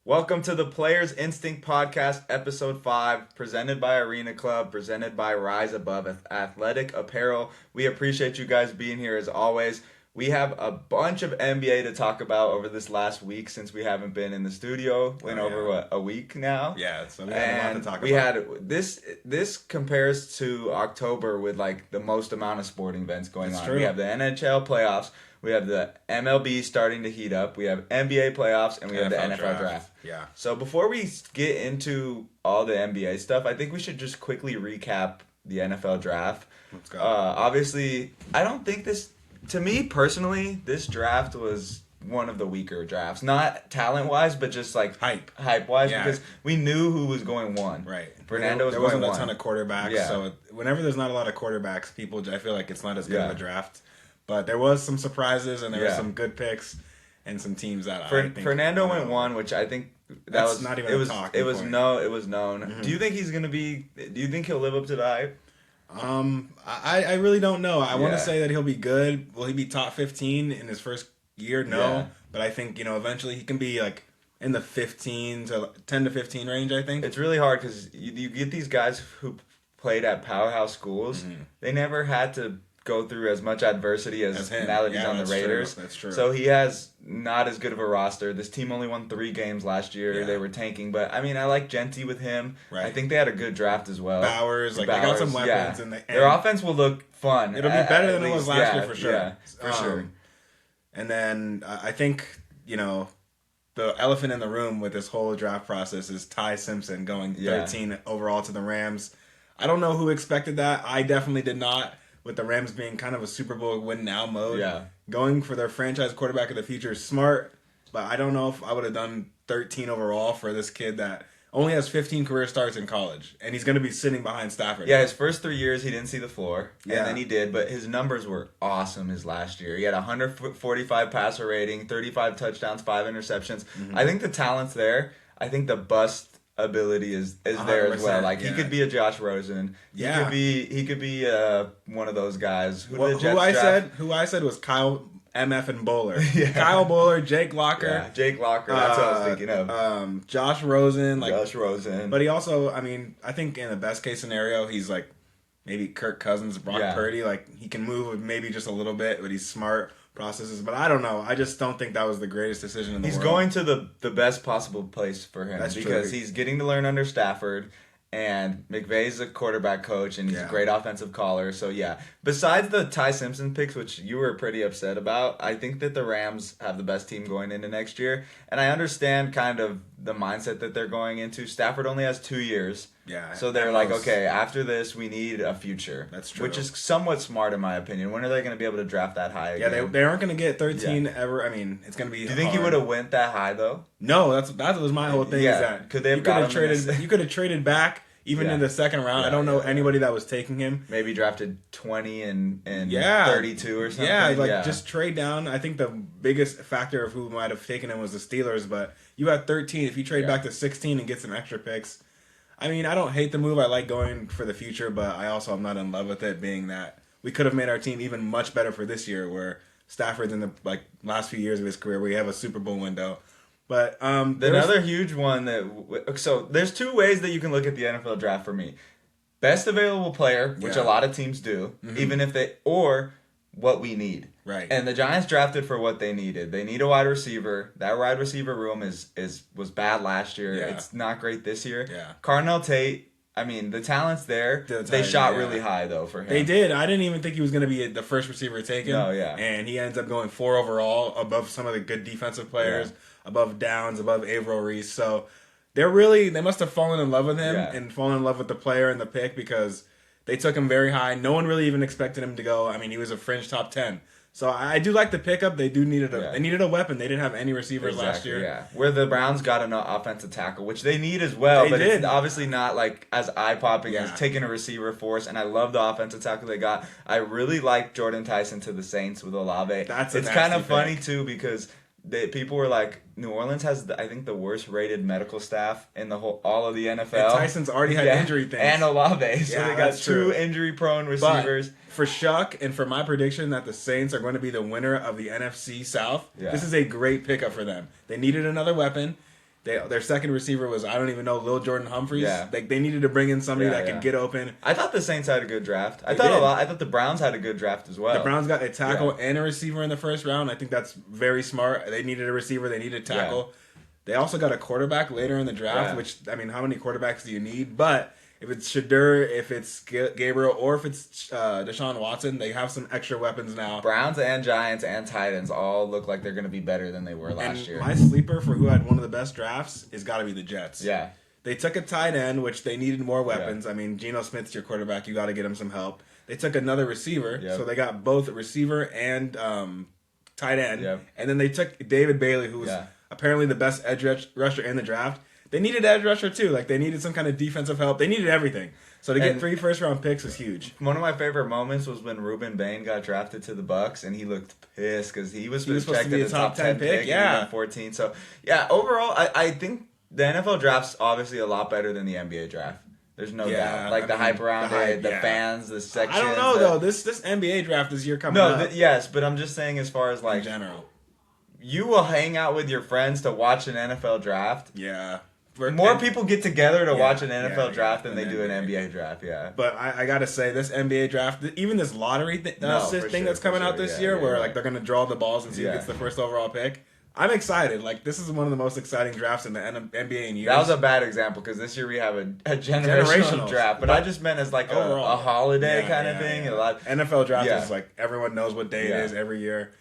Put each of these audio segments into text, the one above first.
Welcome to the Players Instinct Podcast, Episode 5, presented by Arena Club, presented by Rise Above Athletic Apparel. We appreciate you guys being here as always. We have a bunch of NBA to talk about over this last week since we haven't been in the studio in a week now. Yeah, so we had a lot to talk about. We had this compares to October with like the most amount of sporting events going on. True. We have the NHL playoffs, we have the MLB starting to heat up, we have NBA playoffs, and we have the NFL draft. Yeah. So before we get into all the NBA stuff, I think we should just quickly recap the NFL draft. Let's go. Obviously, I don't think this. To me personally, this draft was one of the weaker drafts. Not talent-wise, but just like hype-wise, because we knew who was going one. Right. Fernando was there going wasn't one. a ton of quarterbacks, so whenever there's not a lot of quarterbacks, I feel like it's not as good of a draft. But there was some surprisses, and there were some good picks, and some teams that I think... Fernando went one, which I think... That's not even a talking point. It was known. Mm-hmm. Do you think he's going to be... Do you think he'll live up to the hype? I really don't know. I want to say that he'll be good. Will he be top 15 in his first year? No. Yeah. But I think, eventually he can be like in the 10 to 15 range, I think. It's really hard because you get these guys who played at powerhouse schools. Mm-hmm. They never had to go through as much adversity as him. Now that he's on the Raiders. True. That's true. So he has not as good of a roster. This team only won 3 games last year. Yeah. They were tanking. But, I mean, I like Genty with him. Right. I think they had a good draft as well. Bowers. They got some weapons. Yeah. Their offense will look fun. It'll be better than it was last year for sure. Yeah, for sure. And then I think, the elephant in the room with this whole draft process is Ty Simpson going 13 overall to the Rams. I don't know who expected that. I definitely did not. With the Rams being kind of a Super Bowl win now mode. Yeah. Going for their franchise quarterback of the future is smart, but I don't know if I would have done 13 overall for this kid that only has 15 career starts in college, and he's going to be sitting behind Stafford. Yeah, his first 3 years he didn't see the floor, and then he did, but his numbers were awesome his last year. He had 145 passer rating, 35 touchdowns, 5 interceptions. Mm-hmm. I think the talent's there. I think the bust ability is there as well. Like he could be a Josh Rosen. He could be one of those guys. Who I said was Kyle MF and Bowler. Kyle Bowler, Jake Locker. Yeah, Jake Locker. That's what I was thinking of. Josh Rosen. Josh Rosen. But he also, I think in the best case scenario, he's like maybe Kirk Cousins, Brock Purdy. Like he can move maybe just a little bit, but he's smart. Processes, but I don't know. I just don't think that was the greatest decision in the world. He's going to the best possible place for him because he's getting to learn under Stafford, and McVay's a quarterback coach, and he's a great offensive caller. So, besides the Ty Simpson picks, which you were pretty upset about, I think that the Rams have the best team going into next year, and I understand kind of the mindset that they're going into. Stafford only has 2 years. Yeah. So they're like, okay, after this, we need a future. That's true. Which is somewhat smart in my opinion. When are they going to be able to draft that high again? Yeah, they aren't going to get 13 ever. I mean, it's going to be Do you think he would have went that high, though? No, that was my whole thing. Yeah. Is that could they have you could have traded back even in the second round. I don't know anybody that was taking him. Maybe drafted 20 and 32 or something. Yeah, just trade down. I think the biggest factor of who might have taken him was the Steelers, but you had 13. If you trade back to 16 and get some extra picks, I mean, I don't hate the move. I like going for the future, but I also am not in love with it, being that we could have made our team even much better for this year, where Stafford's in the last few years of his career, where we have a Super Bowl window. But another huge one so there's 2 ways that you can look at the NFL draft for me: best available player, which a lot of teams do, even if or what we need. Right. And the Giants drafted for what they needed. They need a wide receiver. That wide receiver room was bad last year. Yeah. It's not great this year. Yeah. Cardinal Tate, I mean, the talent's there. They shot really high, though, for him. They did. I didn't even think he was going to be the first receiver taken. No, yeah. And he ends up going 4 overall, above some of the good defensive players, above Downs, above Averill Reese. So they must have fallen in love with him and fallen in love with the player and the pick, because they took him very high. No one really even expected him to go. I mean, he was a fringe top 10. So I do like the pickup. They needed a weapon. They didn't have any receivers last year. Yeah, where the Browns got an offensive tackle, which they need as well. It's obviously not like as eye popping as taking a receiver force. And I love the offensive tackle they got. I really like Jordan Tyson to the Saints with Olave. It's kind of funny too, because people were like, New Orleans has, I think, the worst rated medical staff in all of the NFL. And Tyson's already had injury things. And Olave. So they got 2 injury-prone receivers. But for Shuck and for my prediction that the Saints are going to be the winner of the NFC South, this is a great pickup for them. They needed another weapon. Their second receiver was, I don't even know, Lil Jordan Humphreys. Yeah. They needed to bring in somebody that could get open. I thought the Saints had a good draft. I thought the Browns had a good draft as well. The Browns got a tackle and a receiver in the first round. I think that's very smart. They needed a receiver. They needed a tackle. Yeah. They also got a quarterback later in the draft, which, I mean, how many quarterbacks do you need? But if it's Shadur, if it's Gabriel, or if it's Deshaun Watson, they have some extra weapons now. Browns and Giants and Titans all look like they're going to be better than they were last year. My sleeper for who had one of the best drafts is got to be the Jets. Yeah. They took a tight end, which they needed more weapons. Yeah. I mean, Geno Smith's your quarterback. You got to get him some help. They took another receiver, so they got both a receiver and tight end. Yep. And then they took David Bailey, who was apparently the best edge rusher in the draft. They needed edge rusher too. Like, they needed some kind of defensive help. They needed everything. So to get 3 first-round picks was huge. One of my favorite moments was when Ruben Bain got drafted to the Bucks, and he looked pissed because he was supposed to be a top 10 pick. Yeah. 14. So, overall, I think the NFL draft's obviously a lot better than the NBA draft. There's no doubt. Like, the hype around it, the fans, the sections. I don't know, though. This NBA draft this year coming up. Yes, but I'm just saying as far as, like... in general. You will hang out with your friends to watch an NFL draft. Yeah. More people get together to watch an NFL draft than they do an NBA draft, But I got to say, this NBA draft, even this lottery thing that's coming out this year, where like they're going to draw the balls and see who gets the first overall pick, I'm excited. Like, this is one of the most exciting drafts in the NBA in years. That was a bad example because this year we have a generational draft. But I just meant as like a holiday kind of thing. Yeah. A lot NFL draft is like everyone knows what day it is every year.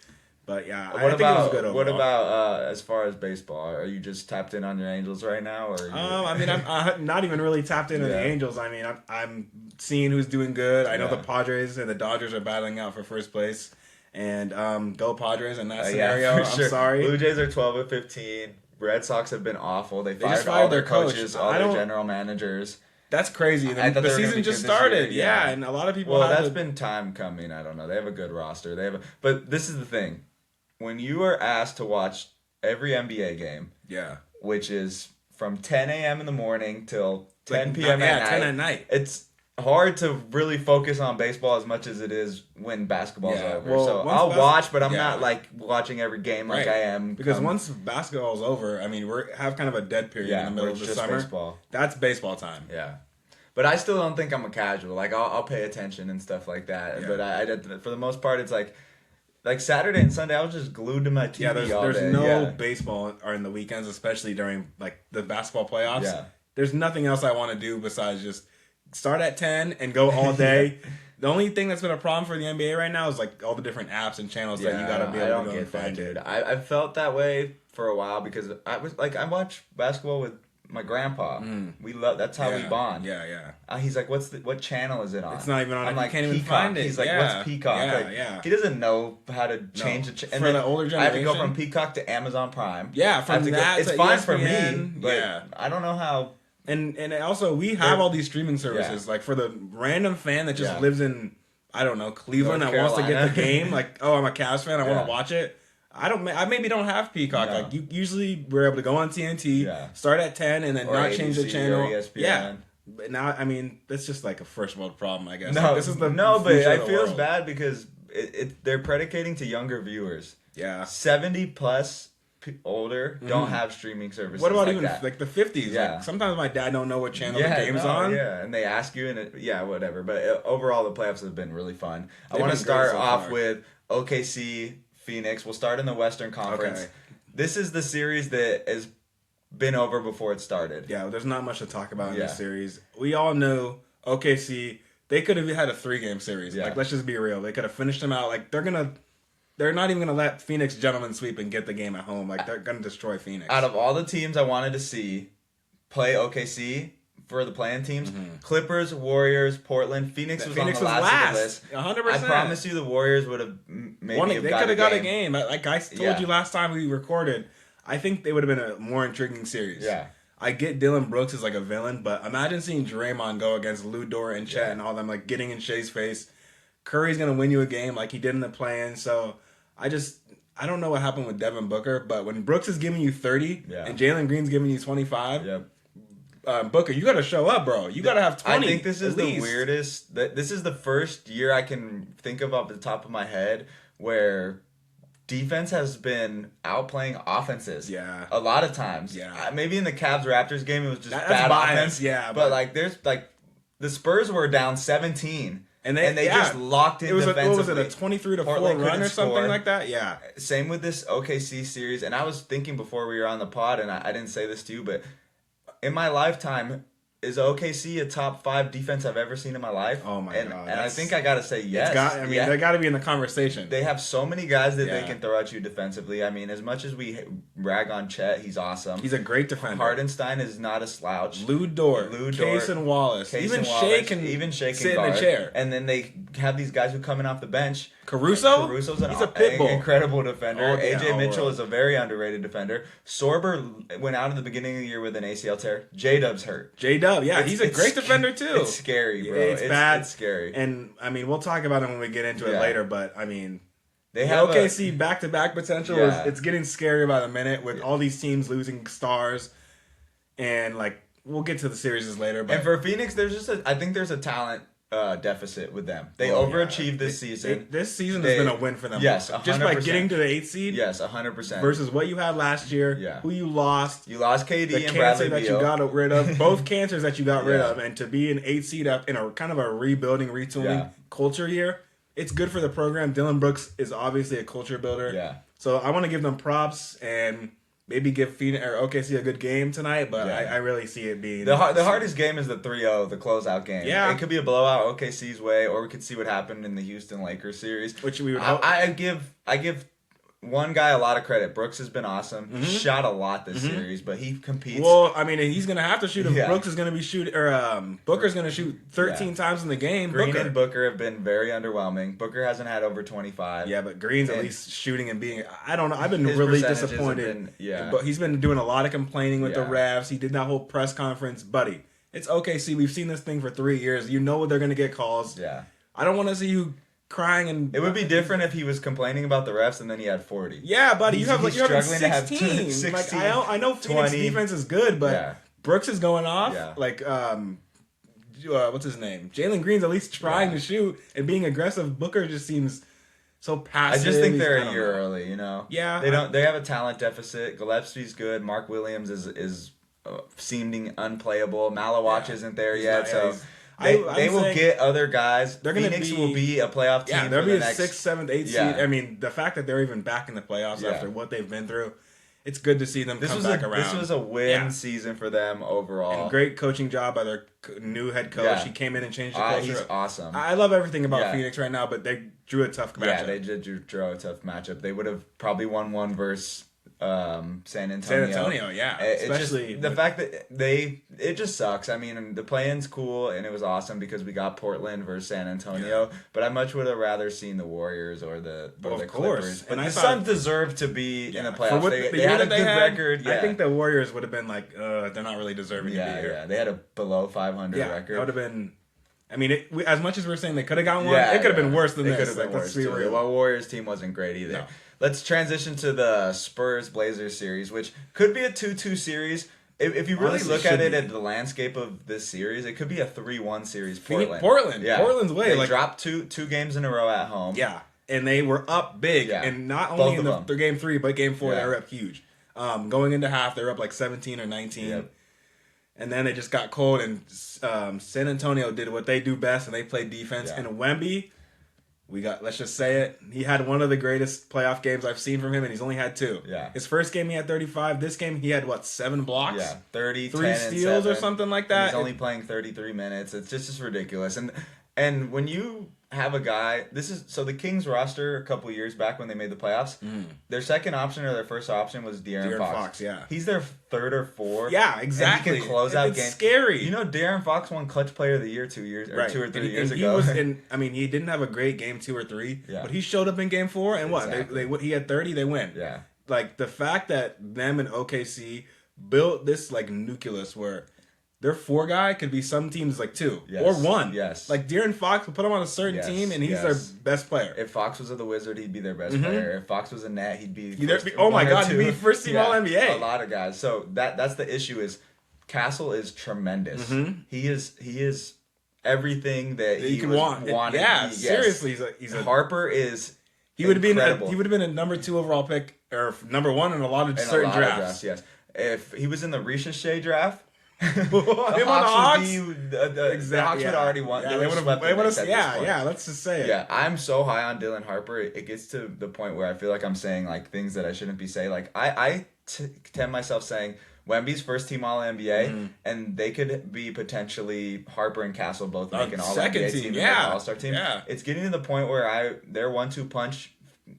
But I think it was good overall. What about as far as baseball? Are you just tapped in on your Angels right now, or? I mean, I'm not even really tapped into the Angels. I mean, I'm seeing who's doing good. I know the Padres and the Dodgers are battling out for first place, and go Padres in that scenario. I'm sorry. Blue Jays are 12-15. Red Sox have been awful. They fired all their coaches, all their general managers. That's crazy. The season just started. Yeah, and a lot of people. Well, that's been time coming. I don't know. They have a good roster. But this is the thing. When you are asked to watch every NBA game, which is from 10 a.m. in the morning till 10 p.m. at night, 10 at night, it's hard to really focus on baseball as much as it is when basketball's over. Well, so I'll watch, but I'm not like watching every game like I am. Because once basketball's over, I mean, we have kind of a dead period in the middle of the summer. Baseball. That's baseball time. Yeah. But I still don't think I'm a casual. Like, I'll pay attention and stuff like that. Yeah. But I for the most part, it's like Saturday and Sunday, I was just glued to my TV all day. There's no baseball on the weekends, especially during like the basketball playoffs. Yeah. There's nothing else I want to do besides just start at 10 and go all day. The only thing that's been a problem for the NBA right now is like all the different apps and channels that you gotta be able to go and find. Dude. I felt that way for a while because I watched basketball with my grandpa. We love. That's how we bond. Yeah. He's like, what channel is it on? It's not even on. I'm like, you can't even Peacock. find it. He's like, what's Peacock? He doesn't know how to change the channel. For the older generation, I have to go from Peacock to Amazon Prime. Yeah, from that it's to fine ESPN, for me, but I don't know how. And also, we have all these streaming services. Like, for the random fan that just lives in, I don't know, Cleveland, that wants to get the game. Like, I'm a Cavs fan, I want to watch it. I maybe don't have Peacock. No. Like, usually we're able to go on TNT, start at 10, and then not change the channel. Or ESPN. Yeah. But now, I mean, that's just like a first world problem, I guess. No, like, this is but I feel bad because they're predicating to younger viewers. Yeah. 70 plus older don't have streaming services. What about like even that. Like the 50s? Yeah. Like, sometimes my dad don't know what channel the game's on. Yeah, and they ask you, and whatever. But overall, the playoffs have been really fun. I want to start off with OKC Phoenix. We'll start in the Western Conference. Okay. This is the series that has been over before it started. Yeah, there's not much to talk about in this series. We all know OKC, they could have had a 3-game series. Yeah. Like, let's just be real. They could have finished them out. Like, they're not even going to let Phoenix gentlemen sweep and get the game at home. Like, they're going to destroy Phoenix. Out of all the teams I wanted to see play OKC for the playing teams, Clippers, Warriors, Portland, Phoenix was on the last of the list. 100%. I promise you the Warriors would have maybe they could have got a game. Like I told you last time we recorded, I think they would have been a more intriguing series. Yeah. I get Dylan Brooks is like a villain, but imagine seeing Draymond go against Lou Dort and Chet and all them, like getting in Shea's face. Curry's going to win you a game like he did in the play-in, so I don't know what happened with Devin Booker, but when Brooks is giving you 30 and Jalen Green's giving you 25, Booker, you got to show up, bro. You got to have 20. I think this is the weirdest. This is the first year I can think of off the top of my head where defense has been outplaying offenses. Yeah. A lot of times. Yeah. Maybe in the Cavs-Raptors game, it was just That's bad bias, offense. yeah. But like, there's like, the Spurs were down 17. And they just locked in defensively. What was it, a 23-4 run or something like that? Yeah. Same with this OKC series. And I was thinking before we were on the pod, and I didn't say this to you, but in my lifetime, is OKC a top 5 defense I've ever seen in my life? Oh my god! And I think I gotta say yes. They gotta be in the conversation. They have so many guys that they can throw at you defensively. I mean, as much as we rag on Chet, he's awesome. He's a great defender. Hardenstein is not a slouch. Lou Dort, Cason Wallace, even Shea can sit in a chair. And then they have these guys who coming off the bench. Caruso's he's a pit bull. Incredible defender. AJ Mitchell world. is a very underrated defender. Sorber went out at the beginning of the year with an ACL tear. J-Dub's hurt. J-Dub, yeah, he's a great defender too. It's scary, bro. It's bad. It's scary. And I mean, we'll talk about it when we get into it later. But I mean, they have OKC back-to-back potential. It's getting scarier by the minute with all these teams losing stars, and like we'll get to the series later. But and for Phoenix, I think there's a talent deficit with them. They overachieved this season. This season has been a win for them. Yes, 100%. Just by getting to the 8th seed. Yes, 100%. Versus what you had last year. Yeah. Who you lost. You lost KD the and Bradley that Beal. you got rid of. Both cancers that you got rid of, and to be an 8th seed up in a kind of a rebuilding, retooling culture year. It's good for the program. Dylan Brooks is obviously a culture builder. Yeah. So I want to give them props and maybe give Phoenix or OKC a good game tonight, but I really see it being the hardest game is the 3-0, the closeout game. Yeah, it could be a blowout OKC's way, or we could see what happened in the Houston Lakers series, which we would hope. I give one guy a lot of credit. Brooks has been awesome. He shot a lot this series, but he competes. Well, I mean, he's going to have to shoot if Brooks is going to be shooting, or Booker's going to shoot 13 times in the game. Green and Booker have been very underwhelming. Booker hasn't had over 25. Yeah, but Green's at least shooting and being. I don't know. I've been really disappointed. But he's been doing a lot of complaining with the refs. He did that whole press conference, buddy. It's OKC. We've seen this thing for 3 years. You know they're going to get calls. Yeah. I don't want to see you crying and. It would be different if he was complaining about the refs and then he had 40. Yeah, buddy, you have 16. To have 16. Like I know Phoenix defense is good, but Brooks is going off. Yeah. Like what's his name? Jalen Green's at least trying to shoot and being aggressive. Booker just seems so passive. I just think they're a year early. You know. Yeah. They have a talent deficit. Gillespie's good. Mark Williams is seeming unplayable. Malawatch isn't there yet, so. They will get other guys. Phoenix will be a playoff team. Yeah, they'll be a 6th, 7th, 8th seed. I mean, the fact that they're even back in the playoffs after what they've been through, it's good to see them come back around. This was a win season for them overall. And great coaching job by their new head coach. Yeah. He came in and changed the culture. He's awesome. I love everything about Phoenix right now, but they drew a tough matchup. Yeah, they did draw a tough matchup. They would have probably won one versus San Antonio. Yeah. Especially the fact that it just sucks. I mean, the play-in's cool and it was awesome because we got Portland versus San Antonio, but I much would have rather seen the Warriors or the Clippers. But the Suns deserve to be in the playoffs. They had a good record. Yeah. I think the Warriors would have been like, they're not really deserving to be here. Yeah, they had a below 500 record. That would have been. I mean, as much as we're saying they could have gotten one, it could have been worse than this. It could have been worse. Well, Warriors team wasn't great either. No. Let's transition to the Spurs-Blazers series, which could be a 2-2 series. If you really look at it at the landscape of this series, it could be a 3-1 series. Portland's way. They dropped two games in a row at home. Yeah, and they were up big. Yeah. And not only in their game 3, but game 4, they were up huge. Going into half, they were up like 17 or 19. Yep. And then it just got cold, and San Antonio did what they do best, and they played defense. Yeah. And Wemby... let's just say it. He had one of the greatest playoff games I've seen from him, and he's only had 2. Yeah. His first game, he had 35. This game, he had, 7 blocks? Yeah, 30, 3 steals or something like that. And he's only playing 33 minutes. It's just ridiculous. And when you have a guy, so the Kings roster a couple years back when they made the playoffs, their second option or their first option was De'Aaron Fox. Yeah. He's their 3rd or 4th. Yeah, exactly. And he can close out games. It's scary. You know, De'Aaron Fox won Clutch Player of the Year 2 or 3 years ago. He didn't have a great game 2 or 3, but he showed up in game 4, and he had 30, they win. Yeah. Like, the fact that them and OKC built this, nucleus where... Their 4 guy could be some teams 2 or 1. Yes. Like De'Aaron Fox, will put him on a certain team, and he's their best player. If Fox was a Wizard, he'd be their best player. If Fox was a Net, he'd be. He'd be first team All NBA. A lot of guys. So that's the issue. Is Castle is tremendous. He is everything that you wanted. Yeah, seriously, he's a Harper is. He would have been a number 2 overall pick or number 1 in a lot of certain drafts. Yes, if he was in the Ricochet draft, the Hawks would already want. Yeah, let's just say it. Yeah, I'm so high on Dylan Harper. It gets to the point where I feel like I'm saying like things that I shouldn't be saying. Like I tend myself saying Wemby's first team All NBA, and they could be potentially Harper and Castle both making All NBA team, All Star team. Yeah. It's getting to the point where their 1-2 punch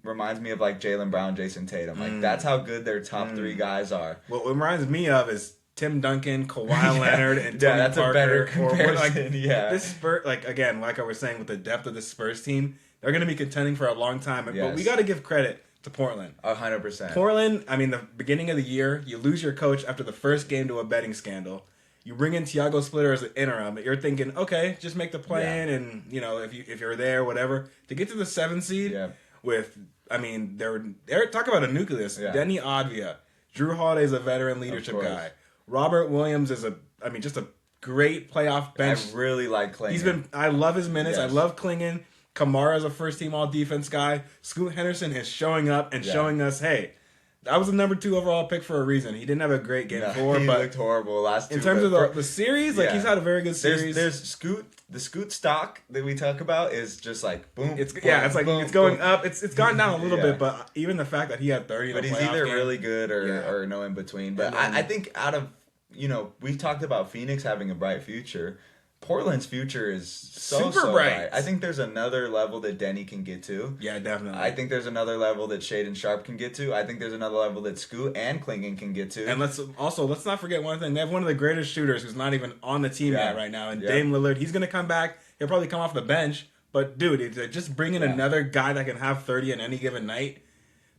reminds me of like Jaylen Brown, Jason Tatum. Like that's how good their top 3 guys are. What reminds me of is Tim Duncan, Kawhi Leonard, and Tony that's Parker. A better comparison. This Spurs, like I was saying, with the depth of the Spurs team, they're going to be contending for a long time. But we got to give credit to Portland. 100%. Portland. I mean, the beginning of the year, you lose your coach after the first game to a betting scandal. You bring in Thiago Splitter as an interim. You're thinking, okay, just make the play-in, and if you're there, whatever. To get to the 7th seed with, I mean, they're talk about a nucleus. Denny Advia, Drew Holiday's a veteran leadership guy. Robert Williams is just a great playoff bench. I really like Klingon. I love his minutes. Yes. I love Klingon. Kamara's a first team all defense guy. Scoot Henderson is showing up and showing us, hey, that was the number 2 overall pick for a reason. He didn't have a great game 4, he but looked horrible last 2. In terms of the series, he's had a very good series. There's Scoot. The Scoot stock that we talk about is just like boom. It's going up. It's gone down a little bit, but even the fact that he had 30, but he's either really good or no in between. But I think out of we talked about Phoenix having a bright future. Portland's future is super bright. I think there's another level that Denny can get to. Yeah, definitely. I think there's another level that Shaedon Sharpe can get to. I think there's another level that Scoot and Klingon can get to. And let's not forget one thing. They have one of the greatest shooters who's not even on the team yet right now. And Dame Lillard, he's going to come back. He'll probably come off the bench. But, dude, just bring in another guy that can have 30 on any given night.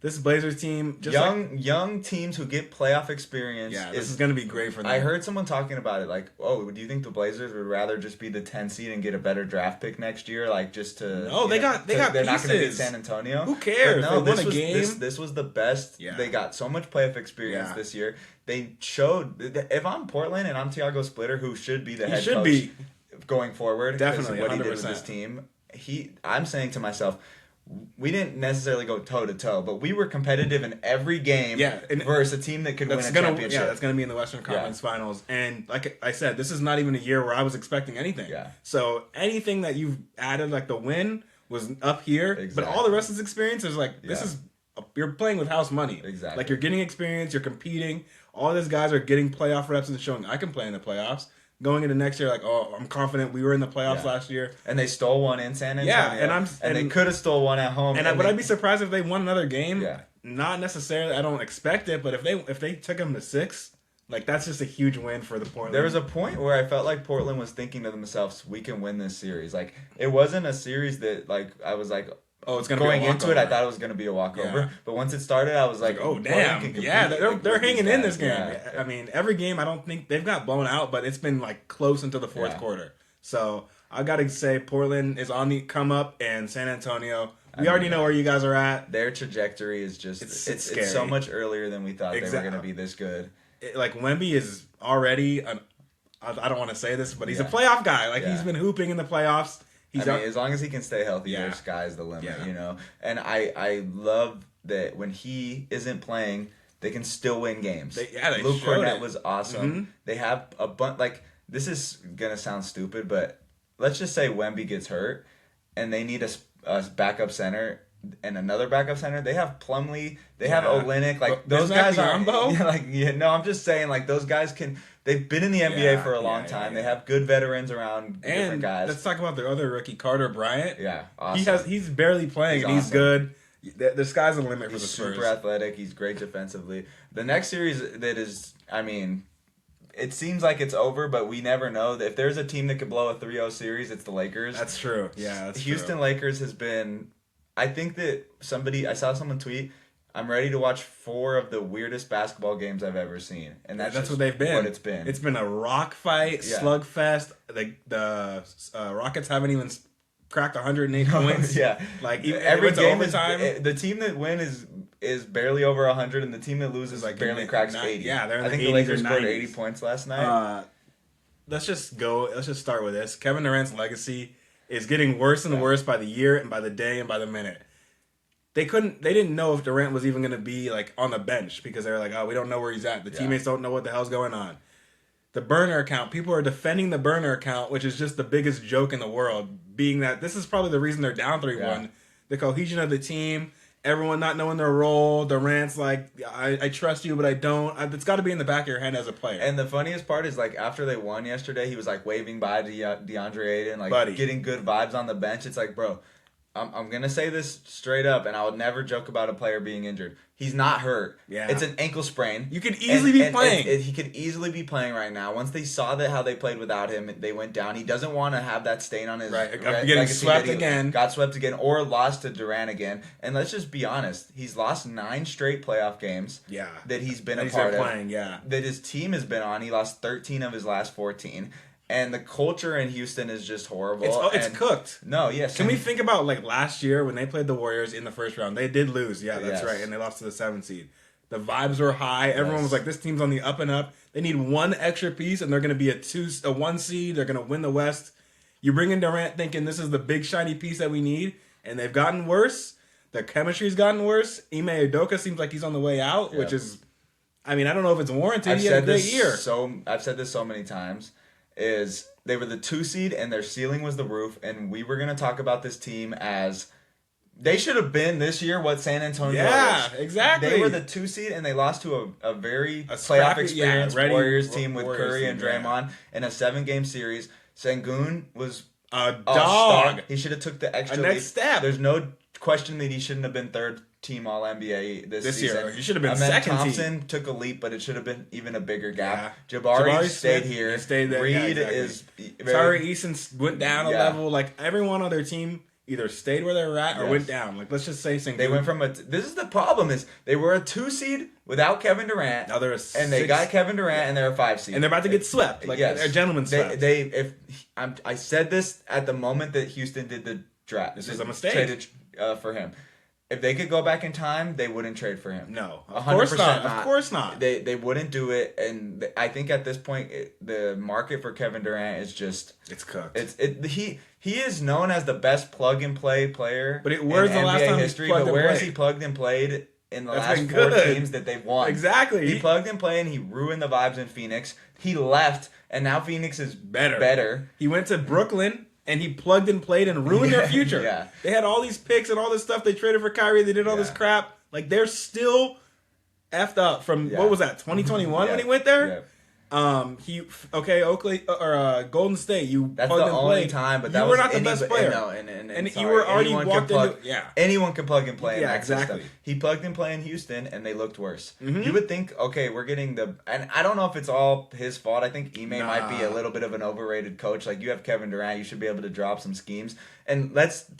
This Blazers team, just young teams who get playoff experience. Yeah, this is going to be great for them. I heard someone talking about it, like, do you think the Blazers would rather just be the 10 seed and get a better draft pick next year, like just to? No, they got they're pieces. Not going to beat San Antonio. Who cares? No, they won a game. This was the best. Yeah. They got so much playoff experience this year. They showed. If I'm Portland and I'm Thiago Splitter, who should be the head coach going forward, definitely what he did with this team. I'm saying to myself, we didn't necessarily go toe-to-toe, but we were competitive in every game versus a team that could win a championship. Yeah, that's going to be in the Western Conference Finals. And like I said, this is not even a year where I was expecting anything. Yeah. So anything that you've added, like the win, was up here. Exactly. But all the rest of this experience is like, you're playing with house money. Exactly. Like you're getting experience, you're competing. All these guys are getting playoff reps and showing, I can play in the playoffs. Going into next year, like, I'm confident. We were in the playoffs last year, and they stole one in San Antonio. Yeah, and they could have stole one at home. But I'd be surprised if they won another game. Yeah, not necessarily. I don't expect it, but if they took them to 6, like that's just a huge win for the Portland. There was a point where I felt like Portland was thinking to themselves, "We can win this series." Like it wasn't a series that like I was like. Oh, it's gonna going be a into it. I thought it was gonna be a walkover, but once it started, I was like, "Oh damn, they're hanging in this game." Yeah. I mean, every game I don't think they've got blown out, but it's been like close into the fourth quarter. So I gotta say, Portland is on the come up, and San Antonio. We already know where you guys are at. Their trajectory is just it's so much earlier than we thought they were gonna be this good. Like Wemby is already I don't want to say this, but he's a playoff guy. Like he's been hooping in the playoffs. As long as he can stay healthy, the sky's the limit, And I love that when he isn't playing, they can still win games. Luke Cornett was awesome. Mm-hmm. They have a bunch, like, this is going to sound stupid, but let's just say Wemby gets hurt, and they need a backup center and another backup center. They have Plumlee, they have Olynyk, like, those guys are... I'm just saying, like, those guys can... They've been in the NBA for a long time. They have good veterans around different guys. Let's talk about their other rookie, Carter Bryant. Yeah, awesome. He's barely playing, and he's good. The sky's the limit for the He's Spurs. super athletic. He's great defensively. The next series that is, I mean, it seems like it's over, but we never know. If there's a team that could blow a 3-0 series, it's the Lakers. That's true. Yeah, that's Houston true. Lakers has been... I think that I saw someone tweet... I'm ready to watch 4 of the weirdest basketball games I've ever seen, and that's what they've been. What it's been. It's been a rock fight, slugfest. The Rockets haven't even cracked 108 points. Like every game overtime. The team that wins is barely over 100, and the team that loses like barely cracks 80. Yeah, they're in I think the Lakers scored 80 points last night. Let's just start with this. Kevin Durant's legacy is getting worse and worse by the year and by the day and by the minute. they didn't know if Durant was even going to be like on the bench because they were like, oh, we don't know where he's at. The teammates don't know what the hell's going on. The burner account, people are defending the burner account, which is just the biggest joke in the world, being that this is probably the reason they're down 3-1. Yeah. The cohesion of the team, everyone not knowing their role. Durant's like, I trust you, but I don't. It's got to be in the back of your head as a player. And the funniest part is, like, after they won yesterday, he was, like, waving bye to DeAndre Ayton, like, getting good vibes on the bench. It's like, bro, I'm going to say this straight up, and I would never joke about a player being injured. He's not hurt. Yeah. It's an ankle sprain. You could easily be playing. He could easily be playing right now. Once they saw how they played without him, they went down. He doesn't want to have that stain on his getting swept again. Got swept again or lost to Durant again. And let's just be honest. He's lost 9 straight playoff games that he's been a part of. That his team has been on. He lost 13 of his last 14. And the culture in Houston is just horrible. It's cooked. No, yes. Can we think about like last year when they played the Warriors in the first round? They did lose. Yeah, that's right. And they lost to the 7th seed. The vibes were high. Everyone was like, this team's on the up and up. They need one extra piece, and they're going to be a 1 seed. They're going to win the West. You bring in Durant thinking this is the big shiny piece that we need, and they've gotten worse. Their chemistry's gotten worse. Ime Udoka seems like he's on the way out, which is, I mean, I don't know if it's warranted. He had a great year. I've said this so many times. Is they were the 2 seed and their ceiling was the roof, and we were going to talk about this team as they should have been this year what San Antonio was. Yeah, exactly. They were the 2 seed and they lost to a very playoff experienced Warriors team with Curry and Draymond in a 7-game series. Sengun was a dog. He should have took the extra next step. There's no question that he shouldn't have been 3rd team All-NBA this season. Year. He should have been second Thompson team. took a leap, but it should have been even a bigger gap. Yeah. Jabari stayed here. He stayed there. Reed is Tari Eason went down a level. Like everyone on their team either stayed where they were at or went down. Like let's just say they went from this is the problem is they were a 2 seed without Kevin Durant. Now they're and they got Kevin Durant and they're a 5 seed. And they're about to get swept. Like a gentleman swept. I said this at the moment that Houston did the draft. This is a mistake. Traded for him. If they could go back in time, they wouldn't trade for him. No, of course not. Of course not. They wouldn't do it, and I think at this point, the market for Kevin Durant is just it's cooked. He is known as the best plug and play player. But where's the last time history? But where has he plugged and played in the last 4 teams that they've won? Exactly. He plugged and played, and he ruined the vibes in Phoenix. He left, and now Phoenix is better. He went to Brooklyn. And he plugged and played and ruined their future. Yeah. They had all these picks and all this stuff. They traded for Kyrie. They did all this crap. Like, they're still effed up from, what was that, 2021 when he went there? Yeah. Oakley or Golden State. That's the only time, but that you were not the best player. And you were already walked into anyone can plug and play. In that exactly. System. He plugged and play in Houston, and they looked worse. Mm-hmm. You would think, okay, we're getting and I don't know if it's all his fault. I think Ime might be a little bit of an overrated coach. Like you have Kevin Durant, you should be able to drop some schemes. And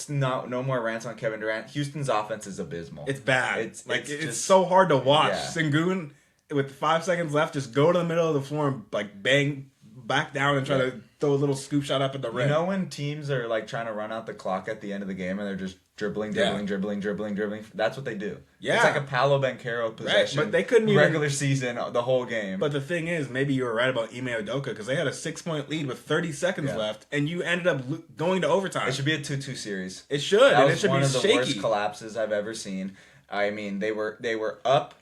no more rants on Kevin Durant. Houston's offense is abysmal. It's bad. It's just so hard to watch. Yeah. Sengun, with 5 seconds left, just go to the middle of the floor and like bang back down and try to throw a little scoop shot up at the rim. You know when teams are like trying to run out the clock at the end of the game and they're just dribbling. That's what they do. Yeah, it's like a Paolo Banchero possession. Right, but they couldn't even regular season the whole game. But the thing is, maybe you were right about Ime Udoka because they had a 6-point lead with 30 seconds left, and you ended up going to overtime. It should be a 2-2 series. It should. That and was it should one be of the shaky. worst collapses I've ever seen. I mean, they were up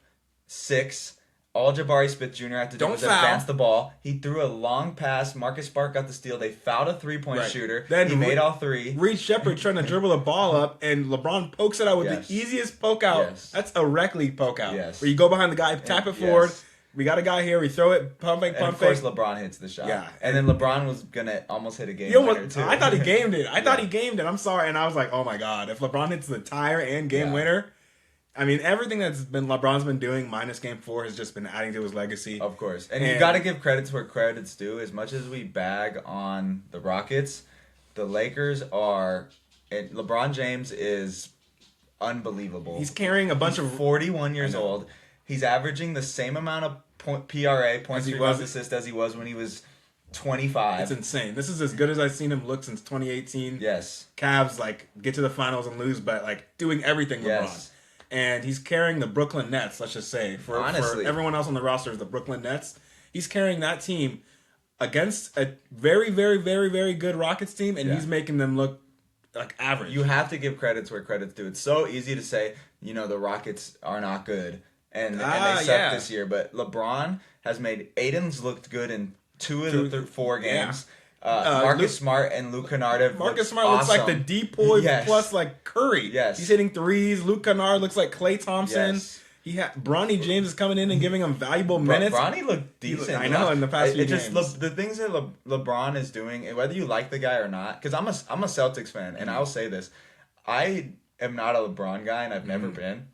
6. All Jabari Smith Jr. had to do was advance the ball. He threw a long pass. Marcus Smart got the steal. They fouled a 3-point shooter. Then he made all 3. Reed Shepard trying to dribble the ball up, and LeBron pokes it out with the easiest poke out. Yes. That's a rec league poke out. Yes. Where you go behind the guy, tap it forward. We got a guy here. We throw it, pump fake. Of course, LeBron hits the shot. Yeah. And then LeBron was going to almost hit a game winner, too. I thought he gamed it. I thought he gamed it. I'm sorry. And I was like, oh, my God. If LeBron hits the tire and game winner... I mean, everything LeBron's been doing minus Game 4 has just been adding to his legacy. Of course. And you got to give credit where credit's due. As much as we bag on the Rockets, the Lakers are... And LeBron James is unbelievable. He's carrying a bunch of... 41 years old. He's averaging the same amount of PRA, points per assist, as he was when he was 25. It's insane. This is as good as I've seen him look since 2018. Yes. Cavs, get to the finals and lose, but, doing everything LeBron. Yes. And he's carrying the Brooklyn Nets, let's just say. For everyone else on the roster is the Brooklyn Nets. He's carrying that team against a very, very, very, very good Rockets team, and he's making them look like average. You have to give credits where credit's due. It's so easy to say, the Rockets are not good and they suck this year, but LeBron has made Aiden's looked good in 2 of the 4 games. Marcus Smart and Luke Kennard. Marcus Smart looks like the depoy plus like Curry. Yes, he's hitting threes. Luke Kennard looks like Klay Thompson. Yes. Bronny James is coming in and giving him valuable minutes. Bronny looked decent. I know in the past few games. The things that LeBron is doing, whether you like the guy or not, because I'm a Celtics fan, and I'll say this, I am not a LeBron guy, and I've never been.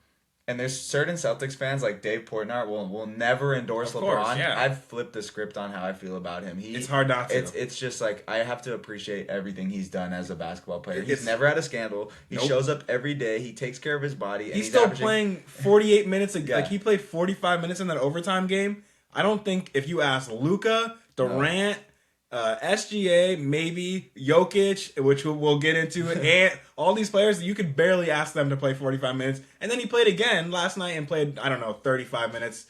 And there's certain Celtics fans like Dave Portnoy will never endorse LeBron. Yeah. I've flipped the script on how I feel about him. It's hard not to. It's just like I have to appreciate everything he's done as a basketball player. He's never had a scandal. He shows up every day. He takes care of his body. And he's still playing 48 minutes. Like he played 45 minutes in that overtime game. I don't think if you ask Luka, Durant, SGA, maybe Jokic, which we'll get into, and all these players, you could barely ask them to play 45 minutes. And then he played again last night and played, 35 minutes.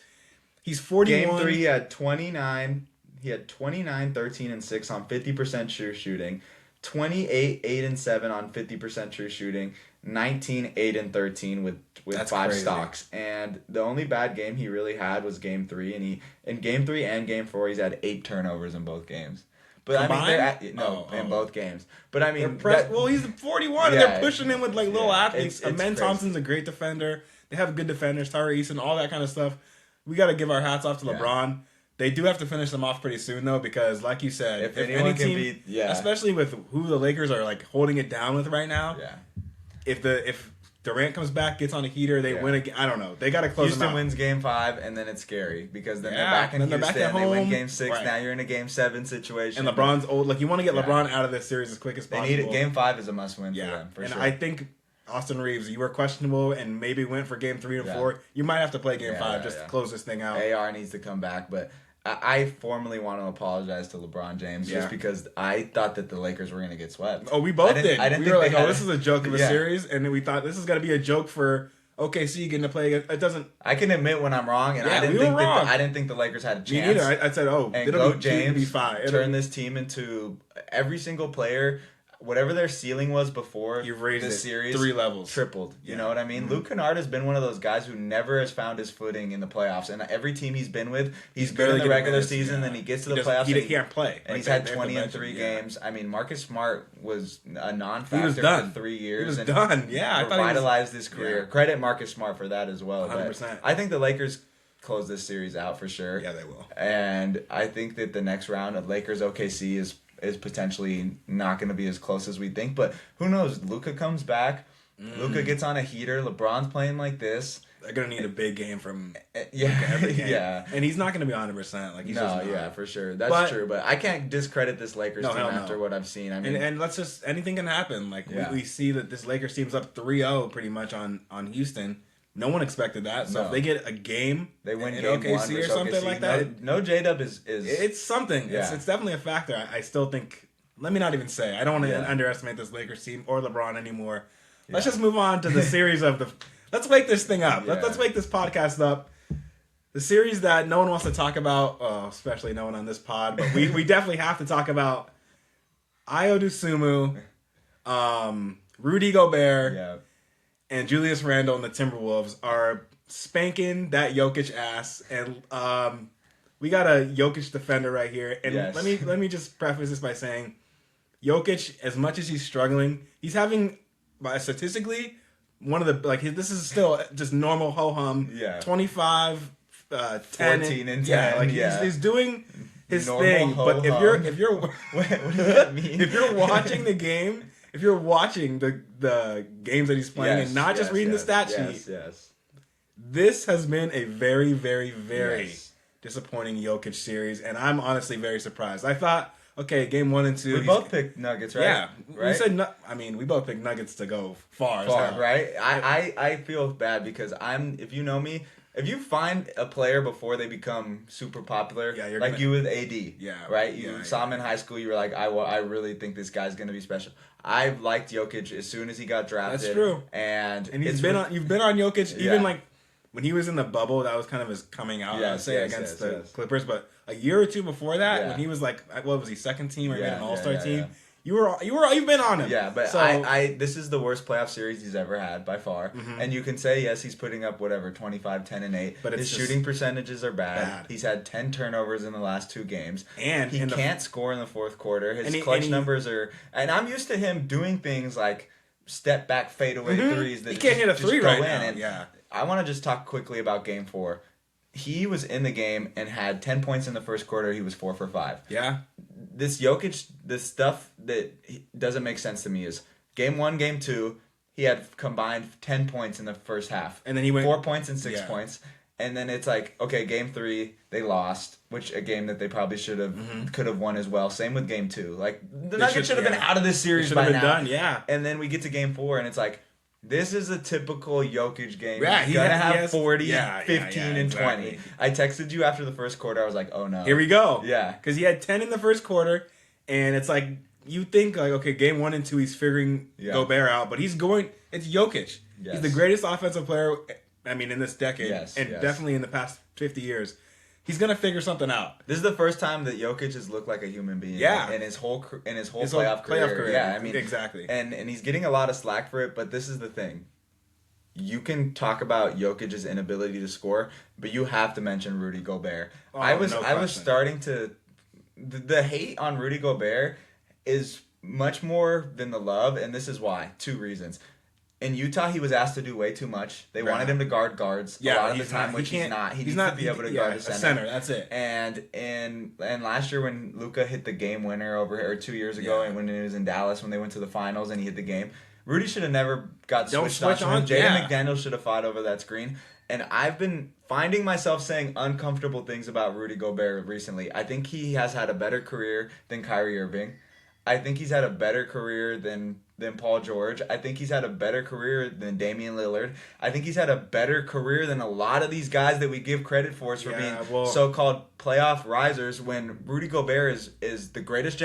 He's 41. Game 3, he had 29. He had 29, 13, and 6 on 50% true shooting. 28, 8, and 7 on 50% true shooting. 19, 8, and 13 with That's 5 crazy. stocks. And the only bad game he really had was Game 3. And in Game 3 and Game 4, he's had 8 turnovers in both games. But Combined? In both games. But I mean, he's 41, and they're pushing him with like little athletes. Amen Thompson's a great defender. They have good defenders, Tyree Eason, all that kind of stuff. We got to give our hats off to LeBron. They do have to finish them off pretty soon though, because like you said, if any team, especially with who the Lakers are like holding it down with right now, if Durant comes back, gets on a heater, they win again. I don't know. They got to close them out. Houston wins Game 5, and then it's scary because then they're back in Houston. Back at home. They win Game 6. Right. Now you're in a Game 7 situation. And LeBron's old. Like you want to get LeBron out of this series as quick as possible. They need it. Game 5 is a must-win for them. For sure. I think Austin Reeves, you were questionable and maybe went for Game 3 or 4. You might have to play Game 5 just to close this thing out. AR needs to come back, but I formally want to apologize to LeBron James just because I thought that the Lakers were going to get swept. Oh, we both did. We were like, this is a joke of a series, and we thought this is going to be a joke for OKC getting to play against. It doesn't. I can admit when I'm wrong, and I didn't think the Lakers had a chance. Me neither. I said, it'll James be fine. Turn this team into every single player. Whatever their ceiling was before the series, 3 levels. Tripled. You know what I mean? Luke Kennard has been one of those guys who never has found his footing in the playoffs. And every team he's been with, he's good in the regular season, then he gets to the playoffs. He can't play. And he's had 20 in 3 games. I mean, Marcus Smart was a non-factor for 3 years. He was done. Yeah. Revitalized his career. Yeah. Credit Marcus Smart for that as well. 100%. I think the Lakers close this series out for sure. Yeah, they will. And I think that the next round of Lakers OKC is potentially not going to be as close as we think, but who knows? Luka comes back. Luka gets on a heater. LeBron's playing like this. They're going to need a big game from Luka every game. And he's not going to be 100%. Like he's for sure. That's true, but I can't discredit this Lakers team after what I've seen. I mean, and let's just, anything can happen. Like we see that this Lakers team's up 3-0 pretty much on Houston. No one expected that. So if they get a game, they win in game OKC 1 or something OKC. like that. No J-Dub is it's something. Yeah. It's definitely a factor. I still think. Let me not even say. I don't want to underestimate this Lakers team or LeBron anymore. Let's just move on to the series of the. Let's wake this thing up. Let's wake this podcast up. The series that no one wants to talk about, especially no one on this pod, but we definitely have to talk about. Ayo Dosunmu, Rudy Gobert, and Julius Randle and the Timberwolves are spanking that Jokic ass, and we got a Jokic defender right here. And let me just preface this by saying, Jokic, as much as he's struggling, he's having statistically one of the this is still just normal ho hum. 25, 10, 14 and 10. He's doing his normal thing. But if you're what does that mean? If you're watching the game. If you're watching the games that he's playing and not just reading the stat sheet, this has been a very, very, very disappointing Jokic series, and I'm honestly very surprised. I thought, okay, game 1 and 2. We both picked Nuggets, right? Yeah. Right? We said, we both picked Nuggets to go far, right? I feel bad because if you know me, if you find a player before they become super popular, you with AD, right? You saw him in high school, you were like, I really think this guy's going to be special. I liked Jokic as soon as he got drafted. That's true. And you've been on Jokic even like when he was in the bubble. That was kind of his coming out, against the Clippers. But a year or two before that, when he was like, what was he, second team or made an all-star team? You've been on him. Yeah, but so, I this is the worst playoff series he's ever had by far. And you can say yes, he's putting up whatever 25, 10 and 8. But his shooting percentages are bad. He's had 10 turnovers in the last 2 games. And he can't score in the fourth quarter. His clutch numbers are, and I'm used to him doing things like step back fadeaway threes that he can't hit a 3 right now. And I want to just talk quickly about game 4. He was in the game and had 10 points in the first quarter. He was 4 for 5. Yeah. This Jokic, the stuff that doesn't make sense to me is game 1, game 2, he had combined 10 points in the first half. And then he went 4 points and 6 points. And then it's like, okay, game 3, they lost, which a game that they probably could have won as well. Same with game 2. Like, the Nuggets should have been out of this series by now. Done, yeah. And then we get to game 4, and it's like, this is a typical Jokic game. Yeah, he's going to have 40, 15, and 20. I texted you after the first quarter. I was like, oh, no. Here we go. Yeah. Because he had 10 in the first quarter, and it's like, you think, like, okay, game 1 and 2, he's figuring Gobert out, but it's Jokic. Yes. He's the greatest offensive player, in this decade, definitely in the past 50 years. He's gonna figure something out. This is the first time that Jokic has looked like a human being. In his whole playoff career. Yeah, exactly. And he's getting a lot of slack for it. But this is the thing: you can talk about Jokic's inability to score, but you have to mention Rudy Gobert. I was starting to the hate on Rudy Gobert is much more than the love, and this is why. 2 reasons. In Utah, he was asked to do way too much. They wanted him to guard guards a lot of the time, which he's not. He needs to be able to guard a center. That's it. And last year when Luka hit the game winner or 2 years ago, and when he was in Dallas when they went to the finals and he hit the game, Rudy should have never got switched on. Jaden McDaniels should have fought over that screen. And I've been finding myself saying uncomfortable things about Rudy Gobert recently. I think he has had a better career than Kyrie Irving. I think he's had a better career than Paul George. I think he's had a better career than Damian Lillard. I think he's had a better career than a lot of these guys that we give credit for being so-called playoff risers, when Rudy Gobert is the greatest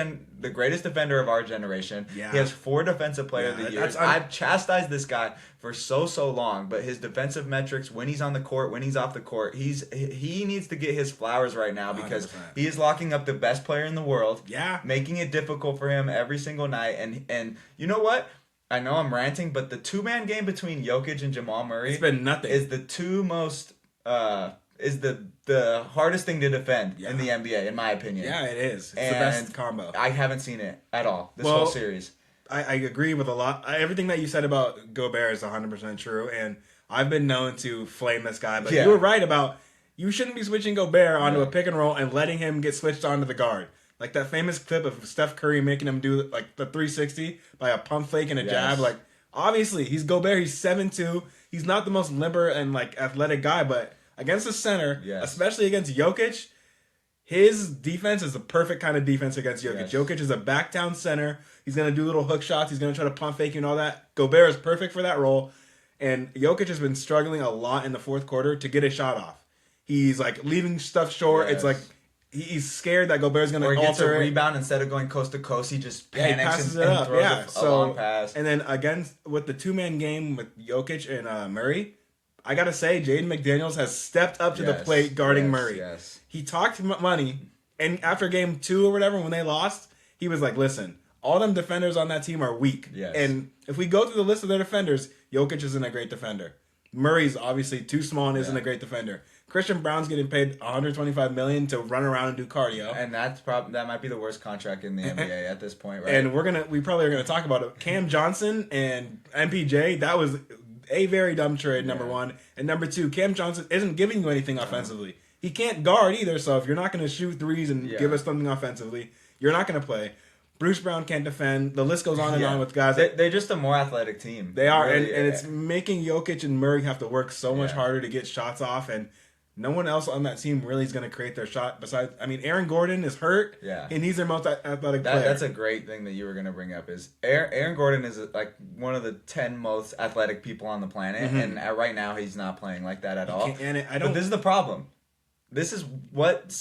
defender of our generation. Yeah. He has 4 defensive player of the year. I've chastised this guy for so long, but his defensive metrics when he's on the court, when he's off the court, he needs to get his flowers right now because 100%. He is locking up the best player in the world. Yeah. Making it difficult for him every single night. And you know what? I know I'm ranting, but the 2-man game between Jokic and Jamal Murray is the 2 most is the hardest thing to defend in the NBA, in my opinion. Yeah, it is. It's the best combo. I haven't seen it at all this whole series. I agree with a lot. Everything that you said about Gobert is 100% true, and I've been known to flame this guy, but you were right about you shouldn't be switching Gobert onto a pick and roll and letting him get switched onto the guard. Like that famous clip of Steph Curry making him do like the 360 by a pump fake and a jab. Like, obviously, he's Gobert. He's 7'2". He's not the most limber and like athletic guy, but against the center, especially against Jokic, his defense is the perfect kind of defense against Jokic. Yes. Jokic is a back down center. He's going to do little hook shots. He's going to try to pump fake you and all that. Gobert is perfect for that role. And Jokic has been struggling a lot in the fourth quarter to get a shot off. He's like leaving stuff short. Yes. It's like he's scared that Gobert's going to alter. Or he gets a rebound instead of going coast to coast. He just panics passes and throws a long pass. And then again, with the 2-man game with Jokic and Murray, I got to say, Jaden McDaniels has stepped up to the plate guarding Murray. Yes. He talked money, and after game 2 or whatever, when they lost, he was like, listen, all them defenders on that team are weak. Yes. And if we go through the list of their defenders, Jokic isn't a great defender. Murray's obviously too small and isn't a great defender. Christian Brown's getting paid $125 million to run around and do cardio, and that might be the worst contract in the NBA at this point, right? And we probably are gonna talk about it. Cam Johnson and MPJ, that was a very dumb trade. Number 1, and number 2, Cam Johnson isn't giving you anything offensively. He can't guard either. So if you're not gonna shoot threes and give us something offensively, you're not gonna play. Bruce Brown can't defend. The list goes on and on with guys. They're just a more athletic team. They are, really, and it's making Jokic and Murray have to work so much harder to get shots off, and no one else on that team really is going to create their shot. Besides, Aaron Gordon is hurt, and he's their most athletic player. That's a great thing that you were going to bring up. Is Aaron Gordon is like one of the 10 most athletic people on the planet, and right now he's not playing like that at all. But this is the problem. This is what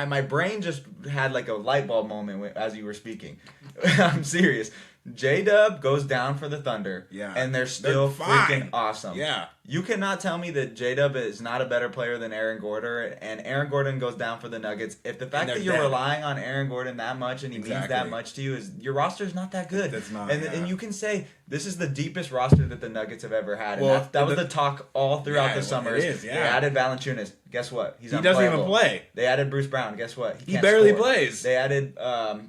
my brain just had like a light bulb moment as you were speaking. I'm serious. J-Dub goes down for the Thunder. Yeah. And they're still freaking awesome. Yeah. You cannot tell me that J-Dub is not a better player than Aaron Gordon, and Aaron Gordon goes down for the Nuggets. If the fact that you're relying on Aaron Gordon that much and he means that much to you, is your roster's not that good. It's not. And you can say this is the deepest roster that the Nuggets have ever had. And that was the talk all throughout the summer. They added Valanciunas. Guess what? He doesn't even play. They added Bruce Brown. Guess what? He barely plays. They added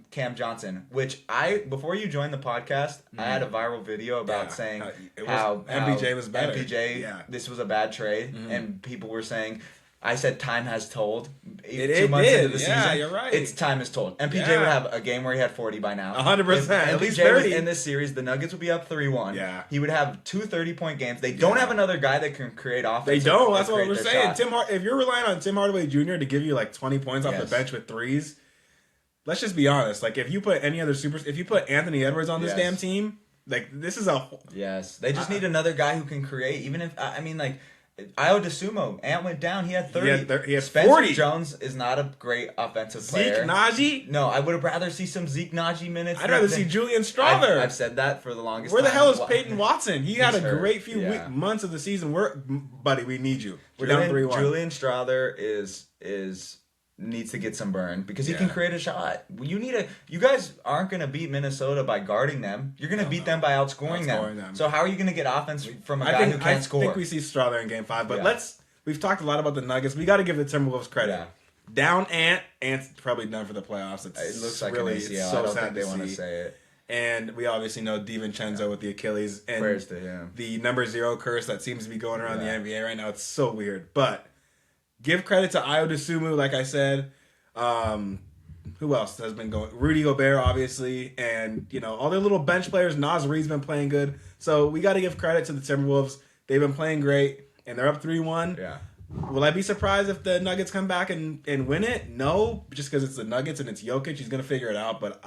Cam Johnson, which before you joined the podcast, I had a viral video about saying how MPJ was better. MPJ, this was a bad trade, and people were saying, I said time has told. It 2 months did. into the season, you're right. It's time has told. MPJ would have a game where he had 40 by now. 100%. At least MPJ 30. was in this series, the Nuggets would be up 3-1. Yeah. He would have 2 30-point games. They don't have another guy that can create offense. They don't. That's what we're saying. If you're relying on Tim Hardaway Jr. to give you like 20 points off the bench with threes, let's just be honest. Like if you put if you put Anthony Edwards on this damn team, like this is a They just need another guy who can create. Even if Ayo DeSumo, Ant went down. He had 30. He had Spencer 40. Jones is not a great offensive player. Zeke Naji? No, I would have rather see some Zeke Naji minutes. I'd rather see Julian Strawther. I've said that for the longest time. Where the hell is Peyton Watson? He had a great few months of the season. Buddy, we need you. We're down 3-1. Julian Strawther needs to get some burn because he can create a shot. You guys aren't going to beat Minnesota by guarding them. You're going to beat them by outscoring them. So how are you going to get offense from a guy who can't score? I think we see Strawther in Game 5, but we've talked a lot about the Nuggets. We got to give the Timberwolves credit. Yeah. Down Ant's probably done for the playoffs. It looks like really, an ACL. So I don't think they want to say it. And we obviously know DiVincenzo with the Achilles and prayers to him. The number 0 curse that seems to be going around the NBA right now. It's so weird, but. Give credit to Ayo DeSumo, like I said. Who else has been going? Rudy Gobert, obviously. And, all their little bench players. Naz Reid's been playing good. So we got to give credit to the Timberwolves. They've been playing great. And they're up 3-1. Yeah. Will I be surprised if the Nuggets come back and win it? No. Just because it's the Nuggets and it's Jokic. He's going to figure it out. But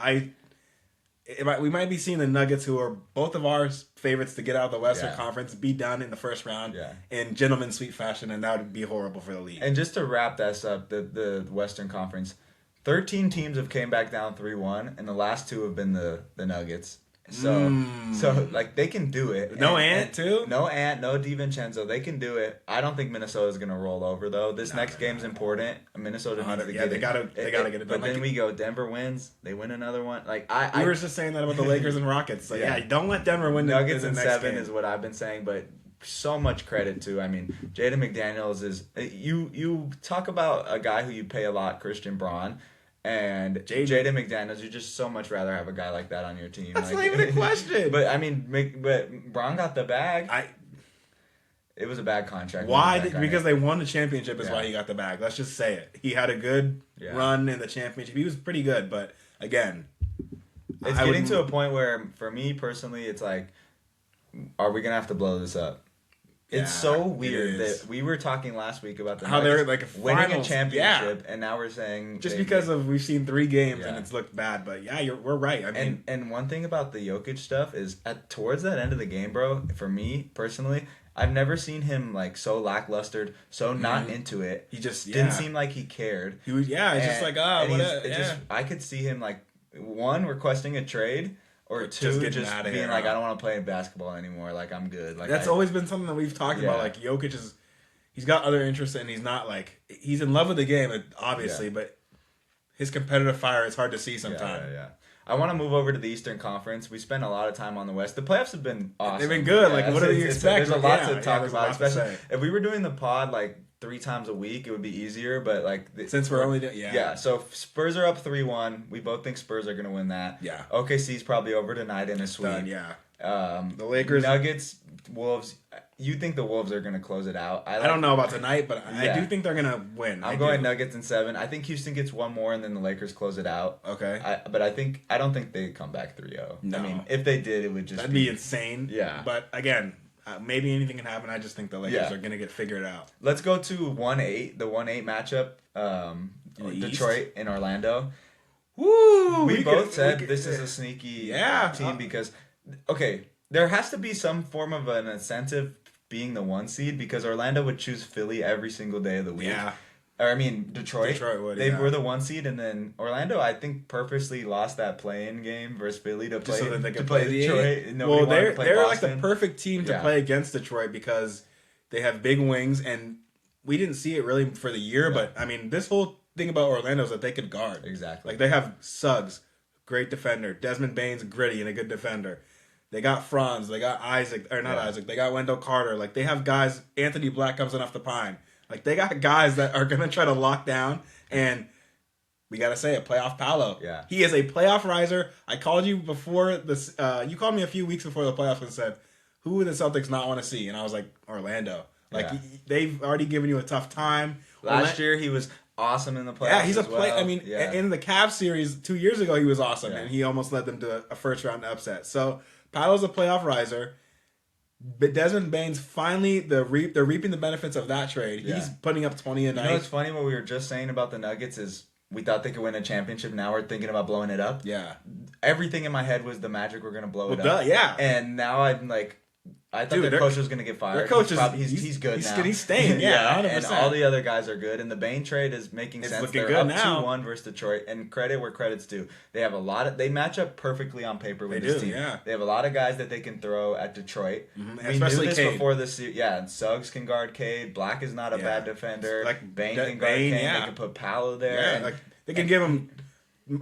we might be seeing the Nuggets, who are both of our favorites to get out of the Western Conference, be done in the first round in gentleman's sweep fashion, and that would be horrible for the league. And just to wrap this up, the Western Conference, 13 teams have came back down 3-1, and the last 2 have been the Nuggets. So they can do it. No Ant, too? No Ant, no DiVincenzo. They can do it. I don't think Minnesota's going to roll over, though. This next game's important. Minnesota needs to get it. They gotta get it done. But then we go, Denver wins. They win another one. We were just saying that about the Lakers and Rockets. So, don't let Denver win Nuggets in in the next 7 game. is what I've been saying, but so much credit to. Jaden McDaniels is... You talk about a guy who you pay a lot, Christian Braun, and Jaden McDaniels, you'd just so much rather have a guy like that on your team. That's not even a question. But Braun got the bag. It was a bad contract. Why? Because they won the championship is why he got the bag. Let's just say it. He had a good run in the championship. He was pretty good, but again... It's getting to a point where, for me personally, it's like, are we going to have to blow this up? It's so weird that we were talking last week about the how they're like winning a championship, and now we're saying just because we've seen 3 games and it's looked bad. But we're right. And one thing about the Jokic stuff is towards that end of the game, bro. For me personally, I've never seen him so lackluster, so not into it. He just didn't seem like he cared. He was it's just like I could see him one requesting a trade. Or 2, just being I don't want to play basketball anymore. I'm good. That's always been something that we've talked about. Jokic he's got other interests, and he's not he's in love with the game, obviously, but his competitive fire is hard to see sometimes. Yeah. I want to move over to the Eastern Conference. We spent a lot of time on the West. The playoffs have been awesome. They've been good. What do you expect? There's a lot to talk about, especially if we were doing the pod 3 times a week, it would be easier. But since we're only doing so Spurs are up 3-1. We both think Spurs are going to win that. Yeah. OKC's probably over tonight in a sweep. Done, the Lakers, Nuggets, Wolves. You think the Wolves are going to close it out? I don't know about tonight, but I do think they're going to win. I'm going Nuggets in 7. I think Houston gets 1 more, and then the Lakers close it out. Okay. But I don't think they come back 3-0. No. If they did, it would just be insane. Yeah. But again. Maybe anything can happen. I just think the Lakers are going to get figured out. Let's go to 1-8, the 1-8 matchup. Detroit and Orlando. Woo! We both said this is a sneaky team because, there has to be some form of an incentive being the 1 seed because Orlando would choose Philly every single day of the week. Yeah. Or I mean, Detroit. They yeah. were the 1 seed, and then Orlando, I think, purposely lost that play-in game versus Philly to play, so that they could play Detroit. Well, they're like the perfect team to play against Detroit because they have big wings, and we didn't see it really for the year. Yeah. But I mean, this whole thing about Orlando is that they could guard. Exactly. Like they have Suggs, great defender. Desmond Bane's gritty and a good defender. They got Franz. They got Isaac, or not Isaac. They got Wendell Carter. Like they have guys. Anthony Black comes in off the pine. Like, they got guys that are going to try to lock down, and we got to say it, playoff Paolo. Yeah. He is a playoff riser. I called you before this. You called me a few weeks before the playoffs and said, who would the Celtics not want to see? And I was like, Orlando. Like, they've already given you a tough time. Last year, he was awesome in the playoffs. Yeah, he's I mean, in the Cavs series 2 years ago, he was awesome, and he almost led them to a first-round upset. So, Paolo's a playoff riser. But Desmond Bane's finally they're reaping the benefits of that trade. He's putting up 20 a night. You know what's funny? What we were just saying about the Nuggets is we thought they could win a championship. Now we're thinking about blowing it up. Yeah. Everything in my head was the Magic were going to blow it up. Yeah. And now I'm like, I thought their coach was going to get fired. Their coach he's good now. He's staying. Yeah, 100%. And all the other guys are good. And the Bane trade is making sense. Looking They're good up now. 2-1 versus Detroit. And credit where credit's due. They have a lot of. They match up perfectly on paper with this team. Yeah. They have a lot of guys that they can throw at Detroit. Mm-hmm. We especially knew this Cade. before this. Yeah, and Suggs can guard Cade. Black is not a bad defender. Like Bane can guard Cade. Yeah. They can put Paolo there. Yeah, like they can give him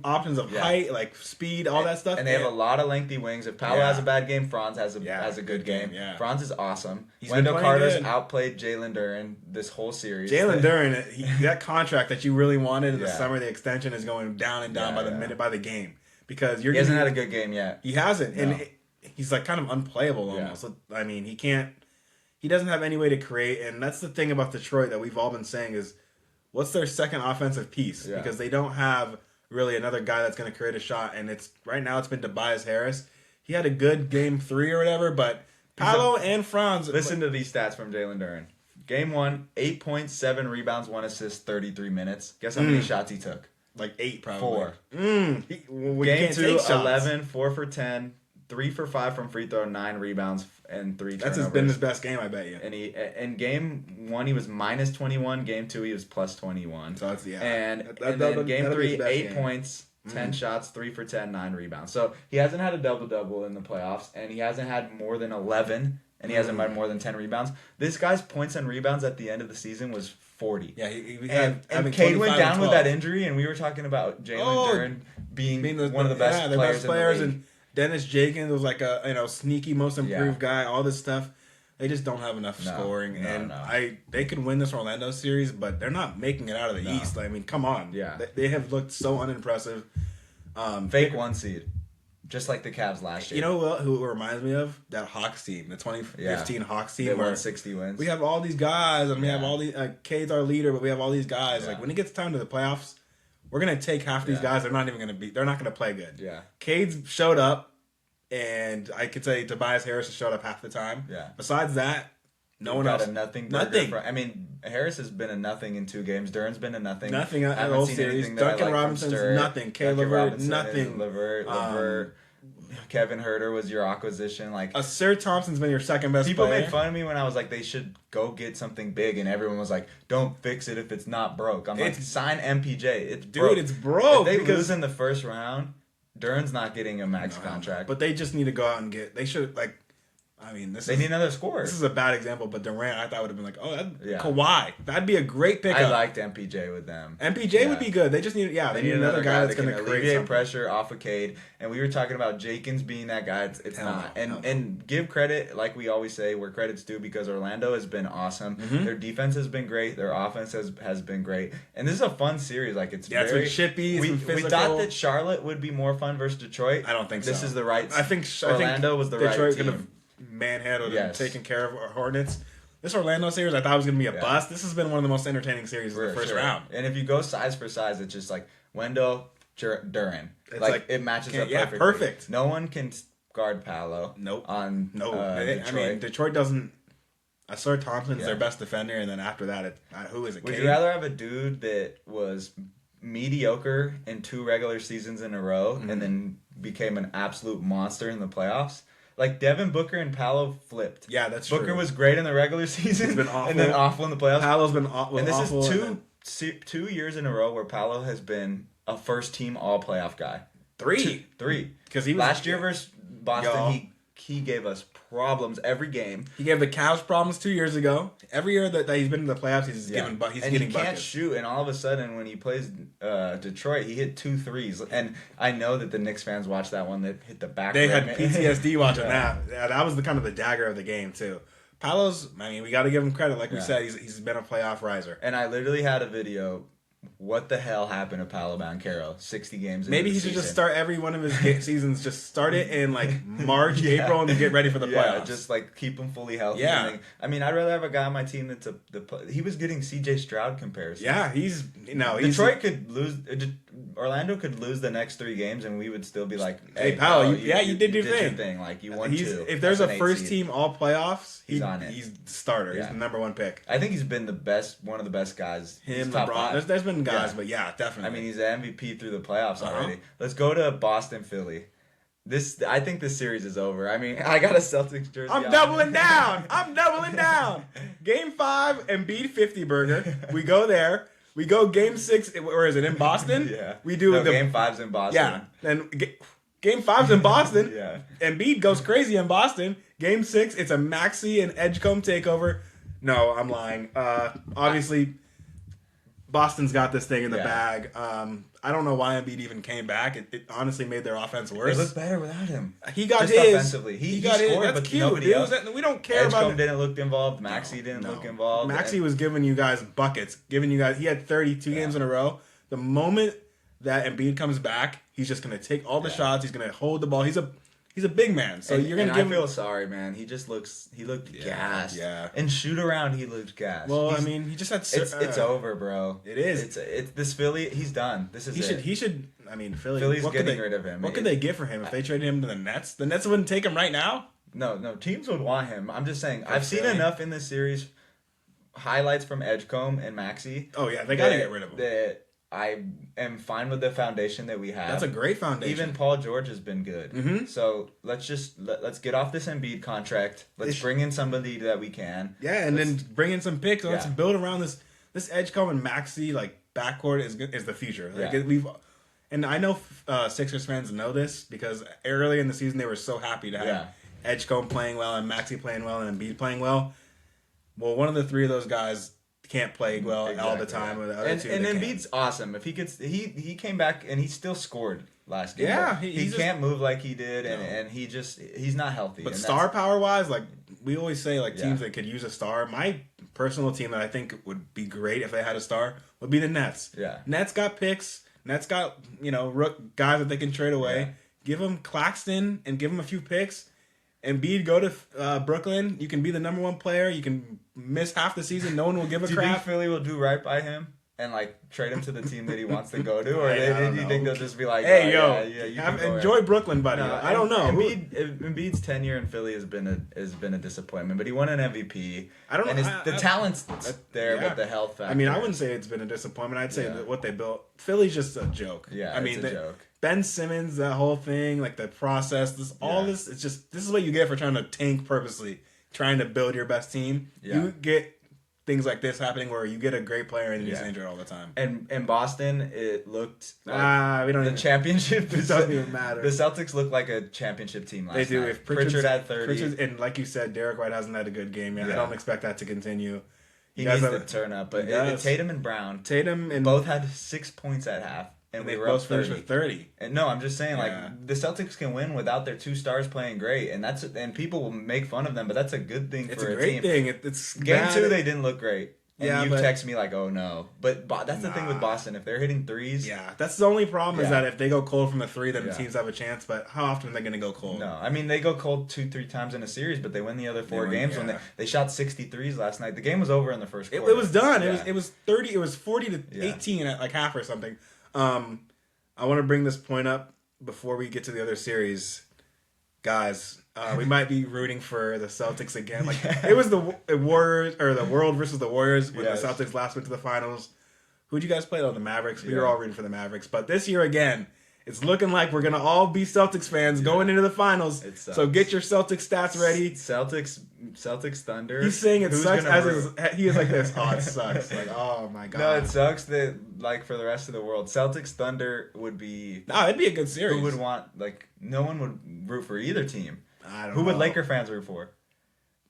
options of height, like speed, all that stuff. And they have a lot of lengthy wings. If Paolo has a bad game, Franz has a good game. Yeah. Franz is awesome. Wendell Carter's outplayed Jalen Duren this whole series. Jalen Duren, that contract that you really wanted in the summer, the extension is going down and down by the minute, by the game. Because he hasn't had a good game yet. He hasn't. No. And he's like kind of unplayable almost. Yeah. I mean, he doesn't have any way to create. And that's the thing about Detroit that we've all been saying is, what's their second offensive piece? Yeah. Because they don't have really another guy that's going to create a shot, and right now it's been Tobias Harris. He had a good game 3 or whatever, but Paolo and Franz. Listen to these stats from Jalen Duren. Game 1, 8 points, 7 rebounds, 1 assist, 33 minutes. Guess how many shots he took? Like 8 probably. 4. Game 2, 11, 4 for 10, 3 for 5 from free throw, 9 rebounds, and 3 turnovers. That's been his best game, I bet you. And in game 1 he was minus 21. Game 2 he was plus 21. So that's And then game 3, 8 points, 10 shots, 3 for 10, 9 rebounds. So he hasn't had a double-double in the playoffs, and he hasn't had more than 11, and he hasn't had more than 10 rebounds. This guy's points and rebounds at the end of the season was 40. Yeah, and Cade went down with that injury, and we were talking about Jalen Duren being one of the best players in the league. And Dennis Jenkins was like a sneaky most improved guy. All this stuff, they just don't have enough scoring, they could win this Orlando series, but they're not making it out of the East. I mean, come on, they have looked so unimpressive. Fake 1 seed, just like the Cavs last year. You know who it reminds me of? That Hawks team, the 2015 Hawks team. They won 60 wins. We have all these guys, and we have all these. Cade's our leader, but we have all these guys. Like when it gets time to the playoffs, we're gonna take half these guys. They're not even gonna be. They're not gonna play good. Yeah. Cade's showed up, and I could say Tobias Harris has showed up half the time. Yeah. Besides that, no one else. Nothing. I mean, Harris has been a nothing in 2 games. Duren's been a nothing. Nothing at all series. Duncan Robinson's nothing. K. Levert, nothing. Levert. Kevin Huerter was your acquisition. Like Sir Thompson's been your second best people player. made fun of me when I was like, they should go get something big, and everyone was like, don't fix it if it's not broke. I'm like, sign MPJ. It's broke. Dude, it's broke. If they lose in the first round, Duren's not getting a max contract. But they just need to go out and get. They should they need another scorer. This is a bad example, but Durant, I thought would have been like, Kawhi. That'd be a great pickup. I liked MPJ with them. MPJ would be good. They just need, they need another guy that's going to create pressure off of Cade. And we were talking about Jenkins being that guy. It's not. And give credit, like we always say, where credit's due, because Orlando has been awesome. Mm-hmm. Their defense has been great. Their offense has been great. And this is a fun series. Like it's very chippy. We thought that Charlotte would be more fun versus Detroit. I don't think so. This is the right. I think Orlando was the right team. Manhandled and taking care of our Hornets. This Orlando series, I thought was going to be a bust. This has been one of the most entertaining series in the first round. And if you go size for size, it's just like Wendell, Duren. Like it matches up perfectly. Yeah, perfect. No one can guard Paolo. Nope. Detroit. I mean, Detroit doesn't. Sir Thompson's their best defender, and then after that, who is it? Would you rather have a dude that was mediocre in 2 regular seasons in a row and then became an absolute monster in the playoffs? Like Devin Booker and Paolo flipped. Yeah, that's true. Booker was great in the regular season, He's been awful. and then awful in the playoffs. Paolo's been awful. And this is 2 years in a row where Paolo has been a first team all playoff guy. Three. Because he was last year versus Boston. He gave us problems every game. He gave the Cavs problems 2 years ago. Every year that he's been in the playoffs, he's getting buckets. He can't shoot, and all of a sudden when he plays Detroit, he hit 2 threes. And I know that the Knicks fans watched that one that hit the back. They had PTSD watching that. Yeah, that was the kind of the dagger of the game too. Paolo's, I mean, we got to give him credit. Like we said, he's been a playoff riser. And I literally had a video. What the hell happened to Paolo Banchero? 60 games. Maybe he should just start every one of his seasons. Just start it in like March, April, and get ready for the playoffs. Just like keep him fully healthy. Yeah. I mean, I'd rather have a guy on my team that's he was getting CJ Stroud comparisons. Yeah, Detroit could lose. Orlando could lose the next 3 games, and we would still be like, "Hey, Paolo, you did your thing. Like you won 2." If there's a first team all playoffs, he's on it. He's the starter. Yeah. He's the number 1 pick. I think he's been one of the best guys. Him, LeBron. There's been guys, but yeah, definitely. I mean, he's an MVP through the playoffs already. Let's go to Boston, Philly. I think this series is over. I mean, I got a Celtics jersey. I'm doubling down. Game 5, Embiid 50 burger. We go there. We go Game 6. Where is it? In Boston? Yeah. We do Game 5's in Boston. Yeah. And Game 5's in Boston. Yeah. Embiid goes crazy in Boston. Game 6, it's a Maxey and Edgecombe takeover. No, I'm lying. Obviously, Boston's got this thing in the bag. I don't know why Embiid even came back. It honestly made their offense worse. They look better without him. He got just his. Offensively. He got his. scored, That's but cute. nobody else. We don't care about Edgecombe didn't look involved. Maxey didn't look involved. Maxey was giving you guys buckets. He had 32 games in a row. The moment that Embiid comes back, he's just going to take all the shots. He's going to hold the ball. He's a big man. So you're going to give him... I feel sorry, man. He looked gassed. Yeah. And shoot around, he looked gassed. Well, I mean, he just had... It's over, bro. It is. It's this Philly, he's done. This is it. He should... I mean, Philly's getting rid of him. What could they get for him if they traded him to the Nets? The Nets wouldn't take him right now? No, teams would want him. I'm just saying, I've seen enough in this series, highlights from Edgecombe and Maxey. Oh, yeah, they got to get rid of him. That I am fine with the foundation that we have. That's a great foundation. Even Paul George has been good. Mm-hmm. So let's get off this Embiid contract. Let's bring in somebody that we can. Yeah, and then bring in some picks. Let's build around this Edgecombe and Maxey like backcourt is the future. Like and I know Sixers fans know this because early in the season they were so happy to have Edgecombe playing well and Maxey playing well and Embiid playing well. Well, one of the 3 of those guys can't play well all the time. And Embiid's awesome. If he gets he came back and he still scored last game. Yeah, he can't move like he did, and he's not healthy. But star power wise, like we always say, like teams that could use a star. My personal team that I think would be great if they had a star would be the Nets. Yeah, Nets got picks. Nets got guys that they can trade away. Yeah. Give them Claxton and give them a few picks. Embiid, go to Brooklyn. You can be the number 1 player. You can miss half the season. No one will give a crap. Do you think Philly will do right by him and like trade him to the team that he wants to go to, or do you think they'll just be like, "Hey, enjoy Brooklyn, buddy"? No, I don't know. Embiid's tenure in Philly has been a disappointment, but he won an MVP. I don't know. The talent's there, but the health factor. I mean, I wouldn't say it's been a disappointment. I'd say that what they built, Philly's just a joke. Yeah, I mean, it's a joke. Ben Simmons, that whole thing, like the process, this it's just this is what you get for trying to tank purposely, trying to build your best team. Yeah. You get things like this happening where you get a great player and he's injured all the time. And in Boston, it looked like we don't the championship. It doesn't even matter. The Celtics look like a championship team last night. They do. If Pritchard had 30. And like you said, Derek White hasn't had a good game yet. I don't expect that to continue. He needs to turn up. But Tatum and Brown both had 6 points at half. And they were both up finished with 30. And no, I'm just saying, the Celtics can win without their 2 stars playing great, and people will make fun of them, but that's a good thing for a team. It's a great thing. It's Game 2, they didn't look great. And you text me like, oh no. But that's the thing with Boston. If they're hitting threes. Yeah, that's the only problem is that if they go cold from the 3, then the teams have a chance. But how often are they going to go cold? No, I mean, they go cold 2-3 times in a series, but they win the other 4 games. When they shot 63s last night. The game was over in the first quarter. It was done. Yeah. It was 30. It was 40-18 at like half or something. I want to bring this point up before we get to the other series. Guys, we might be rooting for the Celtics again. Like it was the Warriors or the World versus the Warriors when the Celtics last went to the finals. Who'd you guys play? Oh, the Mavericks. We were all rooting for the Mavericks. But this year again, It's looking like we're gonna all be Celtics fans going into the finals. So get your Celtics stats ready. Celtics Thunder. He's saying it sucks he is like this. Oh, it sucks. Like, oh my god. No, it sucks that like for the rest of the world, Celtics Thunder would be. No, it'd be a good series. Who would want no one would root for either team. I don't know. Who would Laker fans root for?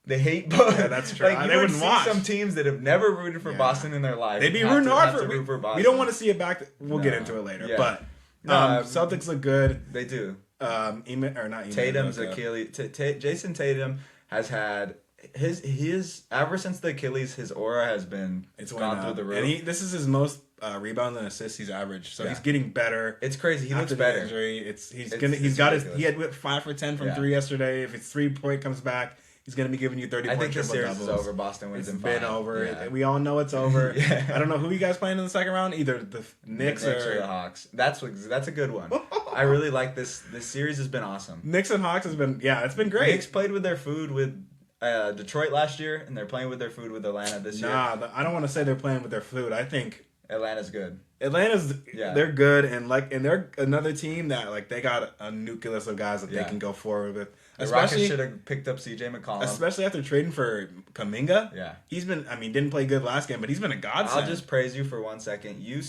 They hate both. Yeah, that's true. Like, you would see some teams that have never rooted for Boston in their life. They'd be rooting hard for Boston. We don't want to see it back. We'll get into it later. Yeah. But Celtics look good. They do. Tatum's Achilles. Jason Tatum has had his ever since the Achilles, his aura has been gone through the roof. And this is his most rebounds and assists he's averaged. So he's getting better. It's crazy. He looks better. Injury. He had 5 for 10 from 3 yesterday. If his 3-point comes back, he's going to be giving you 30 points. I think the series is over. Boston wins in 5. It's been over. Yeah. We all know it's over. I don't know who you guys playing in the second round. Either the Knicks or the Hawks. That's a good one. I really like this. This series has been awesome. Knicks and Hawks has been it's been great. Knicks played with their food with Detroit last year, and they're playing with their food with Atlanta this year. I don't want to say they're playing with their food. I think Atlanta's good. They're good, and they're another team that like they got a nucleus of guys that they can go forward with. The Rockets should have picked up CJ McCollum, especially after trading for Kuminga. Yeah, he's been. Didn't play good last game, but he's been a godsend. I'll just praise you for 1 second. You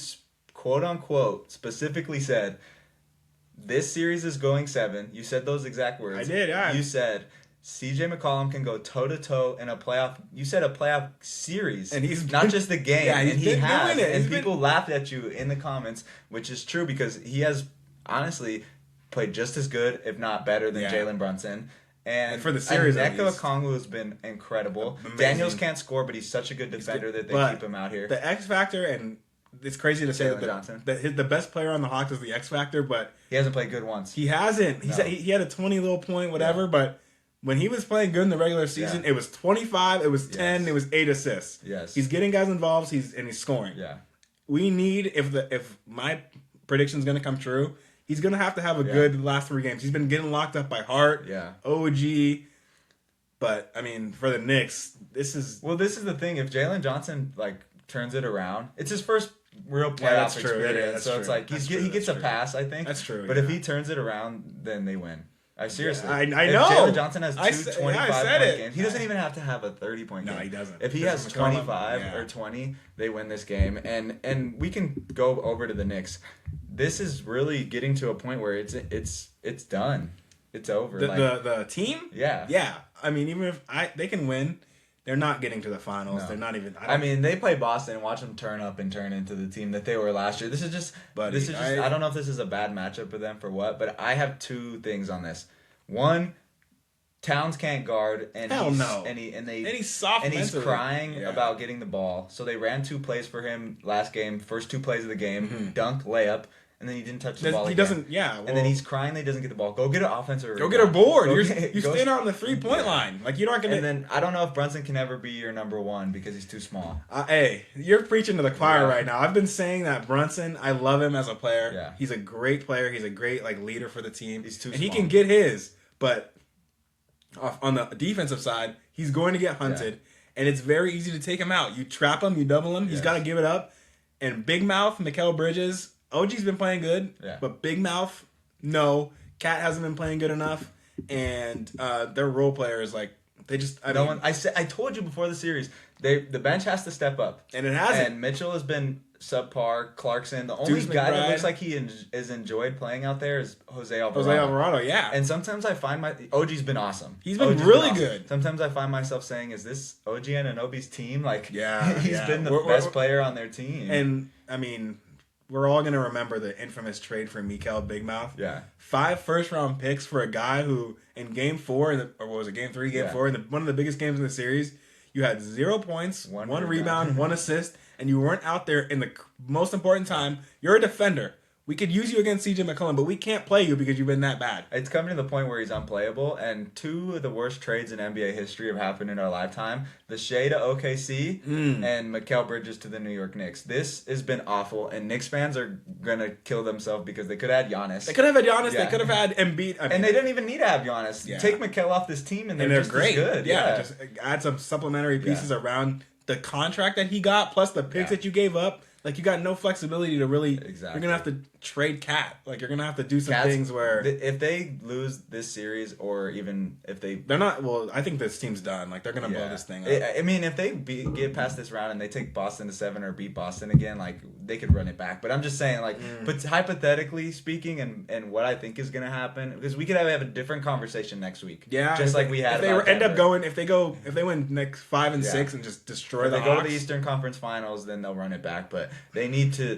quote unquote specifically said this series is going 7. You said those exact words. I did. Yeah. You said CJ McCollum can go toe to toe in a playoff. You said a playoff series, and he's not just the game. Yeah, and he has. Doing it. And people laughed at you in the comments, which is true because he has honestly played just as good, if not better, than Jalen Brunson. And for the series, Onyeka Okongwu has been incredible. Amazing. Daniels can't score, but he's such a good defender that they keep him out here. The X factor, and it's crazy to say that the best player on the Hawks is the X factor, but he hasn't played good once. He hasn't. He had a 20 little point, whatever, but when he was playing good in the regular season, it was 25, it was 10, it was 8 assists. Yes. He's getting guys involved, he's scoring. Yeah. We need, if my prediction's going to come true, he's going to have a good last 3 games. He's been getting locked up by Hart, OG, but, for the Knicks, this is the thing. If Jalen Johnson, turns it around, it's his first real playoff experience, so it's like he gets a pass, I think. That's true. But if he turns it around, then they win. Seriously. I know. If Jalen Johnson has 2 25-point games, he doesn't even have to have a 30-point game. No, he doesn't. If he has 25 or 20, they win this game. And we can go over to the Knicks. This is really getting to a point where it's done. It's over. The team? Yeah. Yeah. Even if they can win, they're not getting to the finals. No. They're not even. They play Boston and watch them turn up and turn into the team that they were last year. I don't know if this is a bad matchup for them for what, but I have 2 things on this. One, Towns can't guard, and he's soft, and he's crying about getting the ball. So they ran 2 plays for him last game, first 2 plays of the game, dunk, layup. And then he didn't touch the ball. He doesn't. Yeah. And then he's crying that he doesn't get the ball. Go get an offensive. Go get a board. You're standing on the 3-point line. You're not gonna. And then I don't know if Brunson can ever be your number 1 because he's too small. Hey, you're preaching to the choir right now. I've been saying that Brunson. I love him as a player. Yeah. He's a great player. He's a great leader for the team. He's too small. And he can get his, but on the defensive side, he's going to get hunted, and it's very easy to take him out. You trap him, you double him. He's got to give it up. And Big Mouth, Mikal Bridges. OG's been playing good, but Big Mouth, no. Cat hasn't been playing good enough, and their role players they just. I told you before the series, the bench has to step up, and it hasn't. And Mitchell has been subpar. Clarkson, the only guy that looks like he is enjoyed playing out there is Jose Alvarado. Yeah. And sometimes I find OG's been awesome. He's been really good. Sometimes I find myself saying, "Is this OG Anunoby's team?" He's been the best player on their team. And we're all going to remember the infamous trade for Mikal Big Mouth. Yeah. 5 first-round picks for a guy who, in Game 4, or was it Game 3, Game 4, one of the biggest games in the series, you had 0 points, 1 rebound, 1 assist, and you weren't out there in the most important time. You're a defender. We could use you against CJ McCollum, but we can't play you because you've been that bad. It's coming to the point where he's unplayable, and 2 of the worst trades in NBA history have happened in our lifetime. The Shea to OKC and Mikal Bridges to the New York Knicks. This has been awful, and Knicks fans are going to kill themselves because they could have had Giannis. They could have had Giannis. They could have had Embiid. And they didn't even need to have Giannis. Yeah. Take Mikal off this team, and they're just great. As good. Yeah, just add some supplementary pieces around the contract that he got, plus the picks that you gave up. You got no flexibility to really. Exactly. You're gonna have to trade Cat. Like, you're gonna have to do some things where if they lose this series, or even if they're not. Well, I think this team's done. Like, they're gonna blow this thing up. I mean, if they get past this round and they take Boston to 7 or beat Boston again, like, they could run it back. But I'm just saying, like, but hypothetically speaking, and what I think is gonna happen, because we could have a different conversation next week. Yeah, just like we had. If they win next 5 and 6 and just destroy the Hawks. If they go to the Eastern Conference Finals, then they'll run it back. But they need to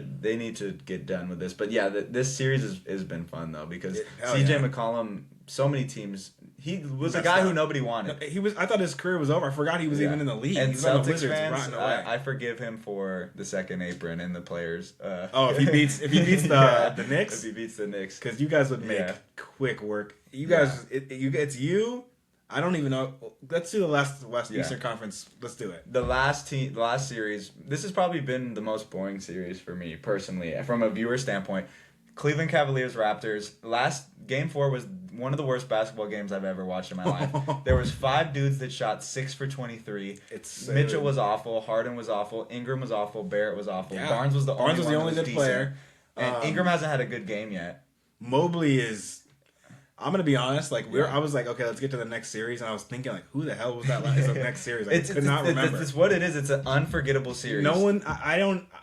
get done with this. But yeah, this series has been fun though, because CJ McCollum, so many teams. He was a guy who nobody wanted. I thought his career was over. I forgot he was even in the league. And he was Celtics on the Wizards fans, I forgive him for the second apron and the players. If he beats the Knicks, if he beats the Knicks, because you guys would make quick work. You guys, it's you. I don't even know. Let's do the last Eastern Conference. Let's do it. The last series. This has probably been the most boring series for me personally, from a viewer standpoint. Cleveland Cavaliers Raptors. Last game 4 was one of the worst basketball games I've ever watched in my life. There was 5 dudes that shot 6 for 23. Mitchell was awful. Harden was awful. Ingram was awful. Barrett was awful. Yeah. Barnes was the only good player. And Ingram hasn't had a good game yet. Mobley is. I'm gonna be honest. Like I was like, okay, let's get to the next series, and I was thinking, like, who the hell was that last next series? I could not remember. It's what it is. It's an unforgettable series. No one. I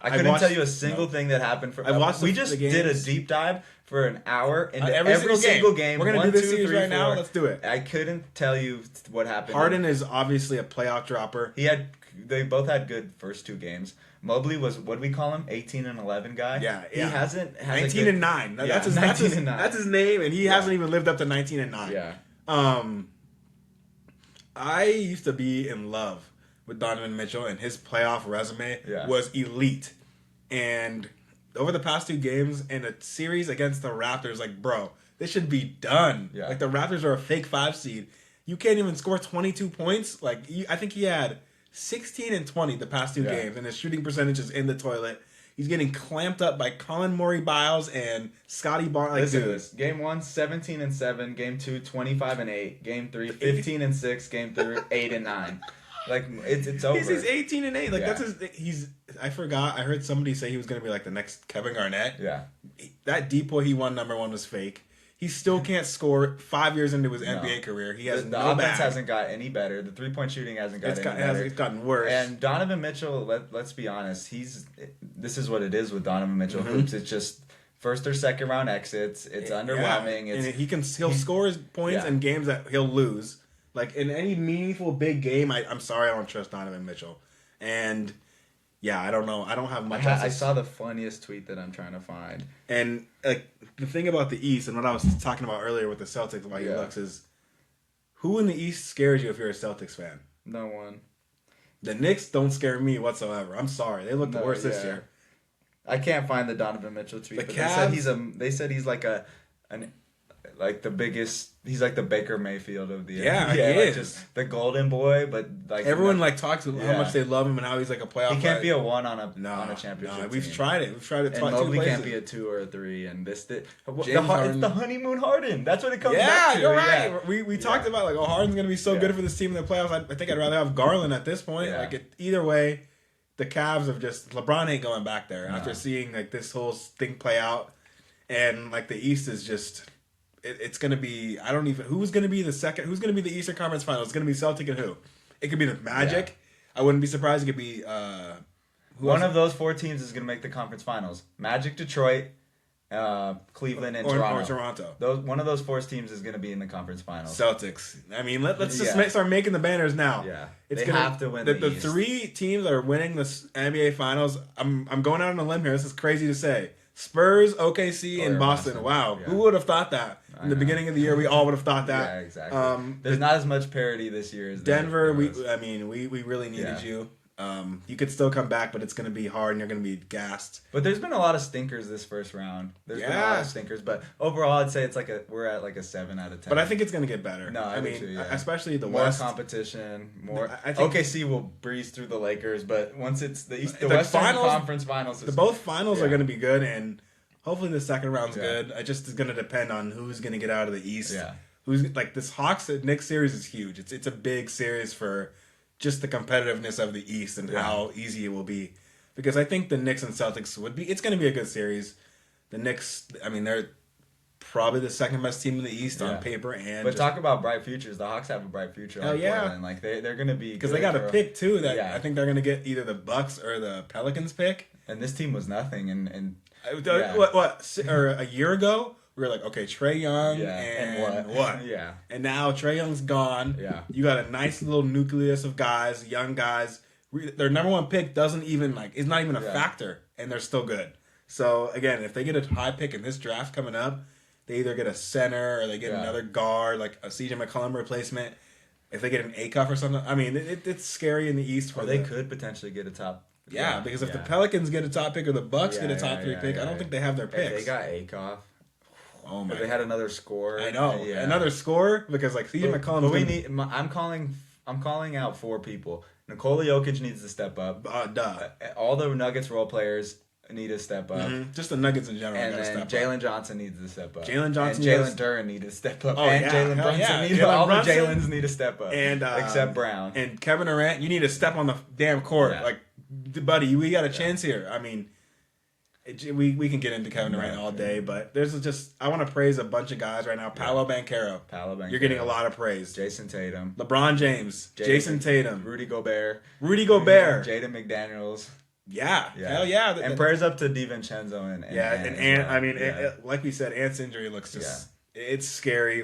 couldn't tell you a single thing that happened. We just did a deep dive for an hour into every single game. We're gonna do this series right now. Let's do it. I couldn't tell you what happened. Harden is obviously a playoff dropper. They both had good first 2 games. Mobley was, what do we call him? 18 and 11 guy. Yeah. He hasn't 19 and 9. That's his name, and he hasn't even lived up to 19 and 9. Yeah. I used to be in love with Donovan Mitchell, and his playoff resume was elite. And over the past 2 games in a series against the Raptors, like, bro, this should be done. Yeah. Like, the Raptors are a fake 5 seed. You can't even score 22 points. Like, I think he had 16 and 20 the past 2 games, and his shooting percentage is in the toilet. He's getting clamped up by Colin Murray-Biles and Scotty Barnes. Listen to this. Game 1, 17 and 7. Game 2, 25 and 8. Game 3, 15 and 6. Game 3, 8 and 9. Like, it's over. He's 18 and 8. Like, that's his. I forgot. I heard somebody say he was going to be like the next Kevin Garnett. Yeah. That depoy he won #1 was fake. He still can't score 5 years into his NBA career. He has the offense hasn't got any better. The 3-point shooting hasn't got any better. It's gotten worse. And Donovan Mitchell, let's be honest, this is what it is with Donovan Mitchell hoops. It's just first or second round exits. It's underwhelming. And he'll score his points in games that he'll lose. Like, in any meaningful big game, I'm sorry, I don't trust Donovan Mitchell. And yeah, I don't know. I don't have much. I saw the funniest tweet that I'm trying to find. And like, the thing about the East, and what I was talking about earlier with the Celtics, why he looks, is who in the East scares you if you're a Celtics fan? No one. The Knicks don't scare me whatsoever. I'm sorry, they look the worst this year. I can't find the Donovan Mitchell tweet. The Cavs, they said he's like the biggest. He's like the Baker Mayfield of the NBA. He is just the golden boy. But like everyone talks about how much they love him and how he's like a playoff. He can't be a 1 on a championship. No, we've tried it. We've tried it. And Mobley can't be a 2 or a 3. And it's the honeymoon Harden. That's what it comes back to. You're right. Yeah. We talked about like, Harden's gonna be so good for this team in the playoffs. I think I'd rather have Garland at this point. Yeah. Like, either way, the Cavs have just LeBron ain't going back there after seeing like this whole thing play out, and like the East is just. It's going to be, I don't even, who's going to be the Eastern Conference Finals? It's going to be Celtic and who? It could be the Magic. Yeah. I wouldn't be surprised. It could be, one of those 4 teams is going to make the conference finals. Magic, Detroit, Cleveland, and Toronto. One of those 4 teams is going to be in the conference finals. Celtics. I mean, let's just start making the banners now. Yeah. They have to win the East. 3 teams that are winning the NBA Finals, I'm going out on a limb here. This is crazy to say. Spurs, OKC, and Boston. Wow. Yeah. Who would have thought that? In the beginning of the year, we all would have thought that. Yeah, exactly. There's not as much parity this year as Denver. We really needed you. You could still come back, but it's going to be hard, and you're going to be gassed. But there's been a lot of stinkers this first round. There's been a lot of stinkers, but overall, I'd say we're at like a 7 out of 10. But I think it's going to get better. No, I mean, especially the more West. Competition, more. I think OKC will breeze through the Lakers, but once it's the East, the Western Conference Finals, both finals are going to be good, and hopefully the second round's good. It just is going to depend on who's going to get out of the East. Yeah. Who's like this Hawks Knicks series is huge. It's a big series for just the competitiveness of the East and how easy it will be. Because I think the Knicks and Celtics it's going to be a good series. The Knicks, I mean, they're probably the second best team in the East on paper. But talk about bright futures. The Hawks have a bright future. Hell yeah. Portland. Like they're going to be, because they got a pick too. That I think they're going to get either the Bucks or the Pelicans pick. And this team was nothing. And or a year ago we were like, okay, Trae Young and what? Yeah. And now Trae Young's gone. Yeah. You got a nice little nucleus of guys, young guys. Their number one pick is not even a factor, and they're still good. So again, if they get a high pick in this draft coming up, they either get a center or they get another guard, like a CJ McCollum replacement. If they get an Acuff or something, I mean, it's scary in the East. They could potentially get a top. Yeah, because if the Pelicans get a top pick or the Bucks get a top 3 pick, I don't think they have their picks. If they got Acuff. Oh my! If they had another scorer. I know another scorer because like CJ McCollum. But we need. I'm calling out 4 people. Nikola Jokic needs to step up. All the Nuggets role players need to step up. Mm-hmm. Just the Nuggets in general. And then Jalen Johnson needs to step up. Jalen Johnson. And Jalen Duren need to step up. Oh, and Jalen Brunson. All the Jalens need to step up. And except Brown. And Kevin Durant, you need to step on the damn court. Yeah. Like, buddy, we got a chance here. I mean, we can get into Kevin Durant all day, but there's just I want to praise a bunch of guys right now. Paolo Banchero. You're getting a lot of praise. Jason Tatum. LeBron James. Jason Tatum. Rudy Gobert. Jaden McDaniels. Yeah. Hell yeah. And prayers up to DiVincenzo and Ant. I mean, like we said, Ant's injury looks just it's scary.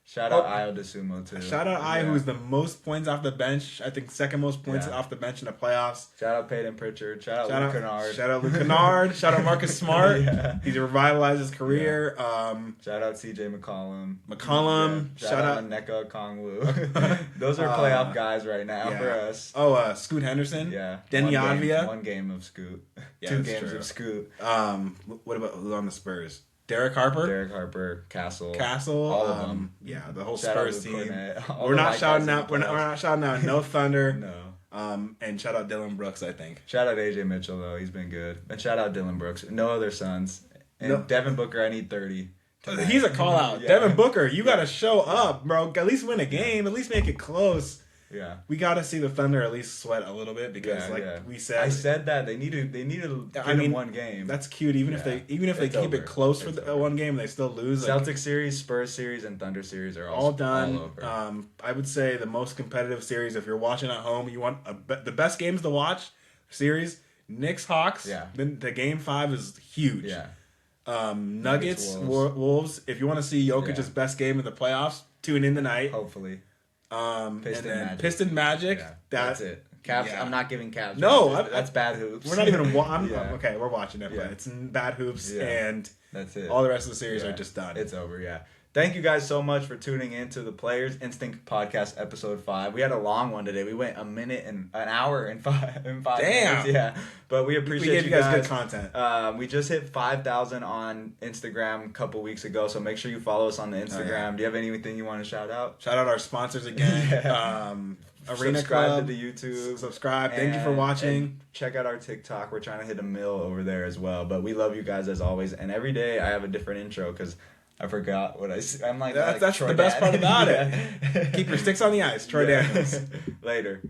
Shout out Ayo DeSumo too. Shout out Ayo, who's the most points off the bench. I think second most points off the bench in the playoffs. Shout out Peyton Pritchard. Shout out Luke Kennard. Shout out Luke Kennard. Shout out Marcus Smart. He's revitalized his career. Shout out CJ McCollum. Shout out Nneka Okongwu. Those are playoff guys right now for us. Scoot Henderson. Yeah. Denny Avdia. 1 game of Scoot. 2 games of Scoot. What about who's on the Spurs? Derek Harper, Castle, all of them. Yeah, the whole Spurs team. We're not shouting out no Thunder. No. And shout out Dylan Brooks, I think. Shout out AJ Mitchell though, he's been good. And shout out Dylan Brooks. No other Suns. And Devin Booker, I need 30. Tonight. He's a call out. Devin Booker, you got to show up, bro. At least win a game. At least make it close. Yeah, we got to see the Thunder at least sweat a little bit because, we said, I said that they need to win 1 game. That's cute. Even if they keep it close for the 1 game, they still lose. Celtics series, Spurs series, and Thunder series are all done. All over. I would say the most competitive series, if you're watching at home, you want the best games to watch. Series Knicks Hawks. Yeah. Then the game 5 is huge. Yeah. Nuggets Wolves. If you want to see Jokic's best game in the playoffs, tune in tonight. Hopefully. Piston Magic. Yeah, that's it. Cavs. Yeah. I'm not giving Cavs. No, that's bad hoops. We're not even. Okay, we're watching it, but it's bad hoops, and that's it. All the rest of the series are just done. It's over. Yeah. Thank you guys so much for tuning in to the Players Instinct Podcast episode 5. We had a long one today. We went an hour and 5 minutes. Yeah. But we appreciate you guys good content. We just hit 5,000 on Instagram a couple weeks ago, so make sure you follow us on the Instagram. Oh, yeah. Do you have anything you want to shout out? Shout out our sponsors again. Arena subscribe Club. to the YouTube. Subscribe. Thank you for watching. Check out our TikTok. We're trying to hit 1 million over there as well. But we love you guys as always. And every day I have a different intro because I forgot what I'm like. That's the best part about it. Keep your sticks on the ice. Troy Daniels. Later.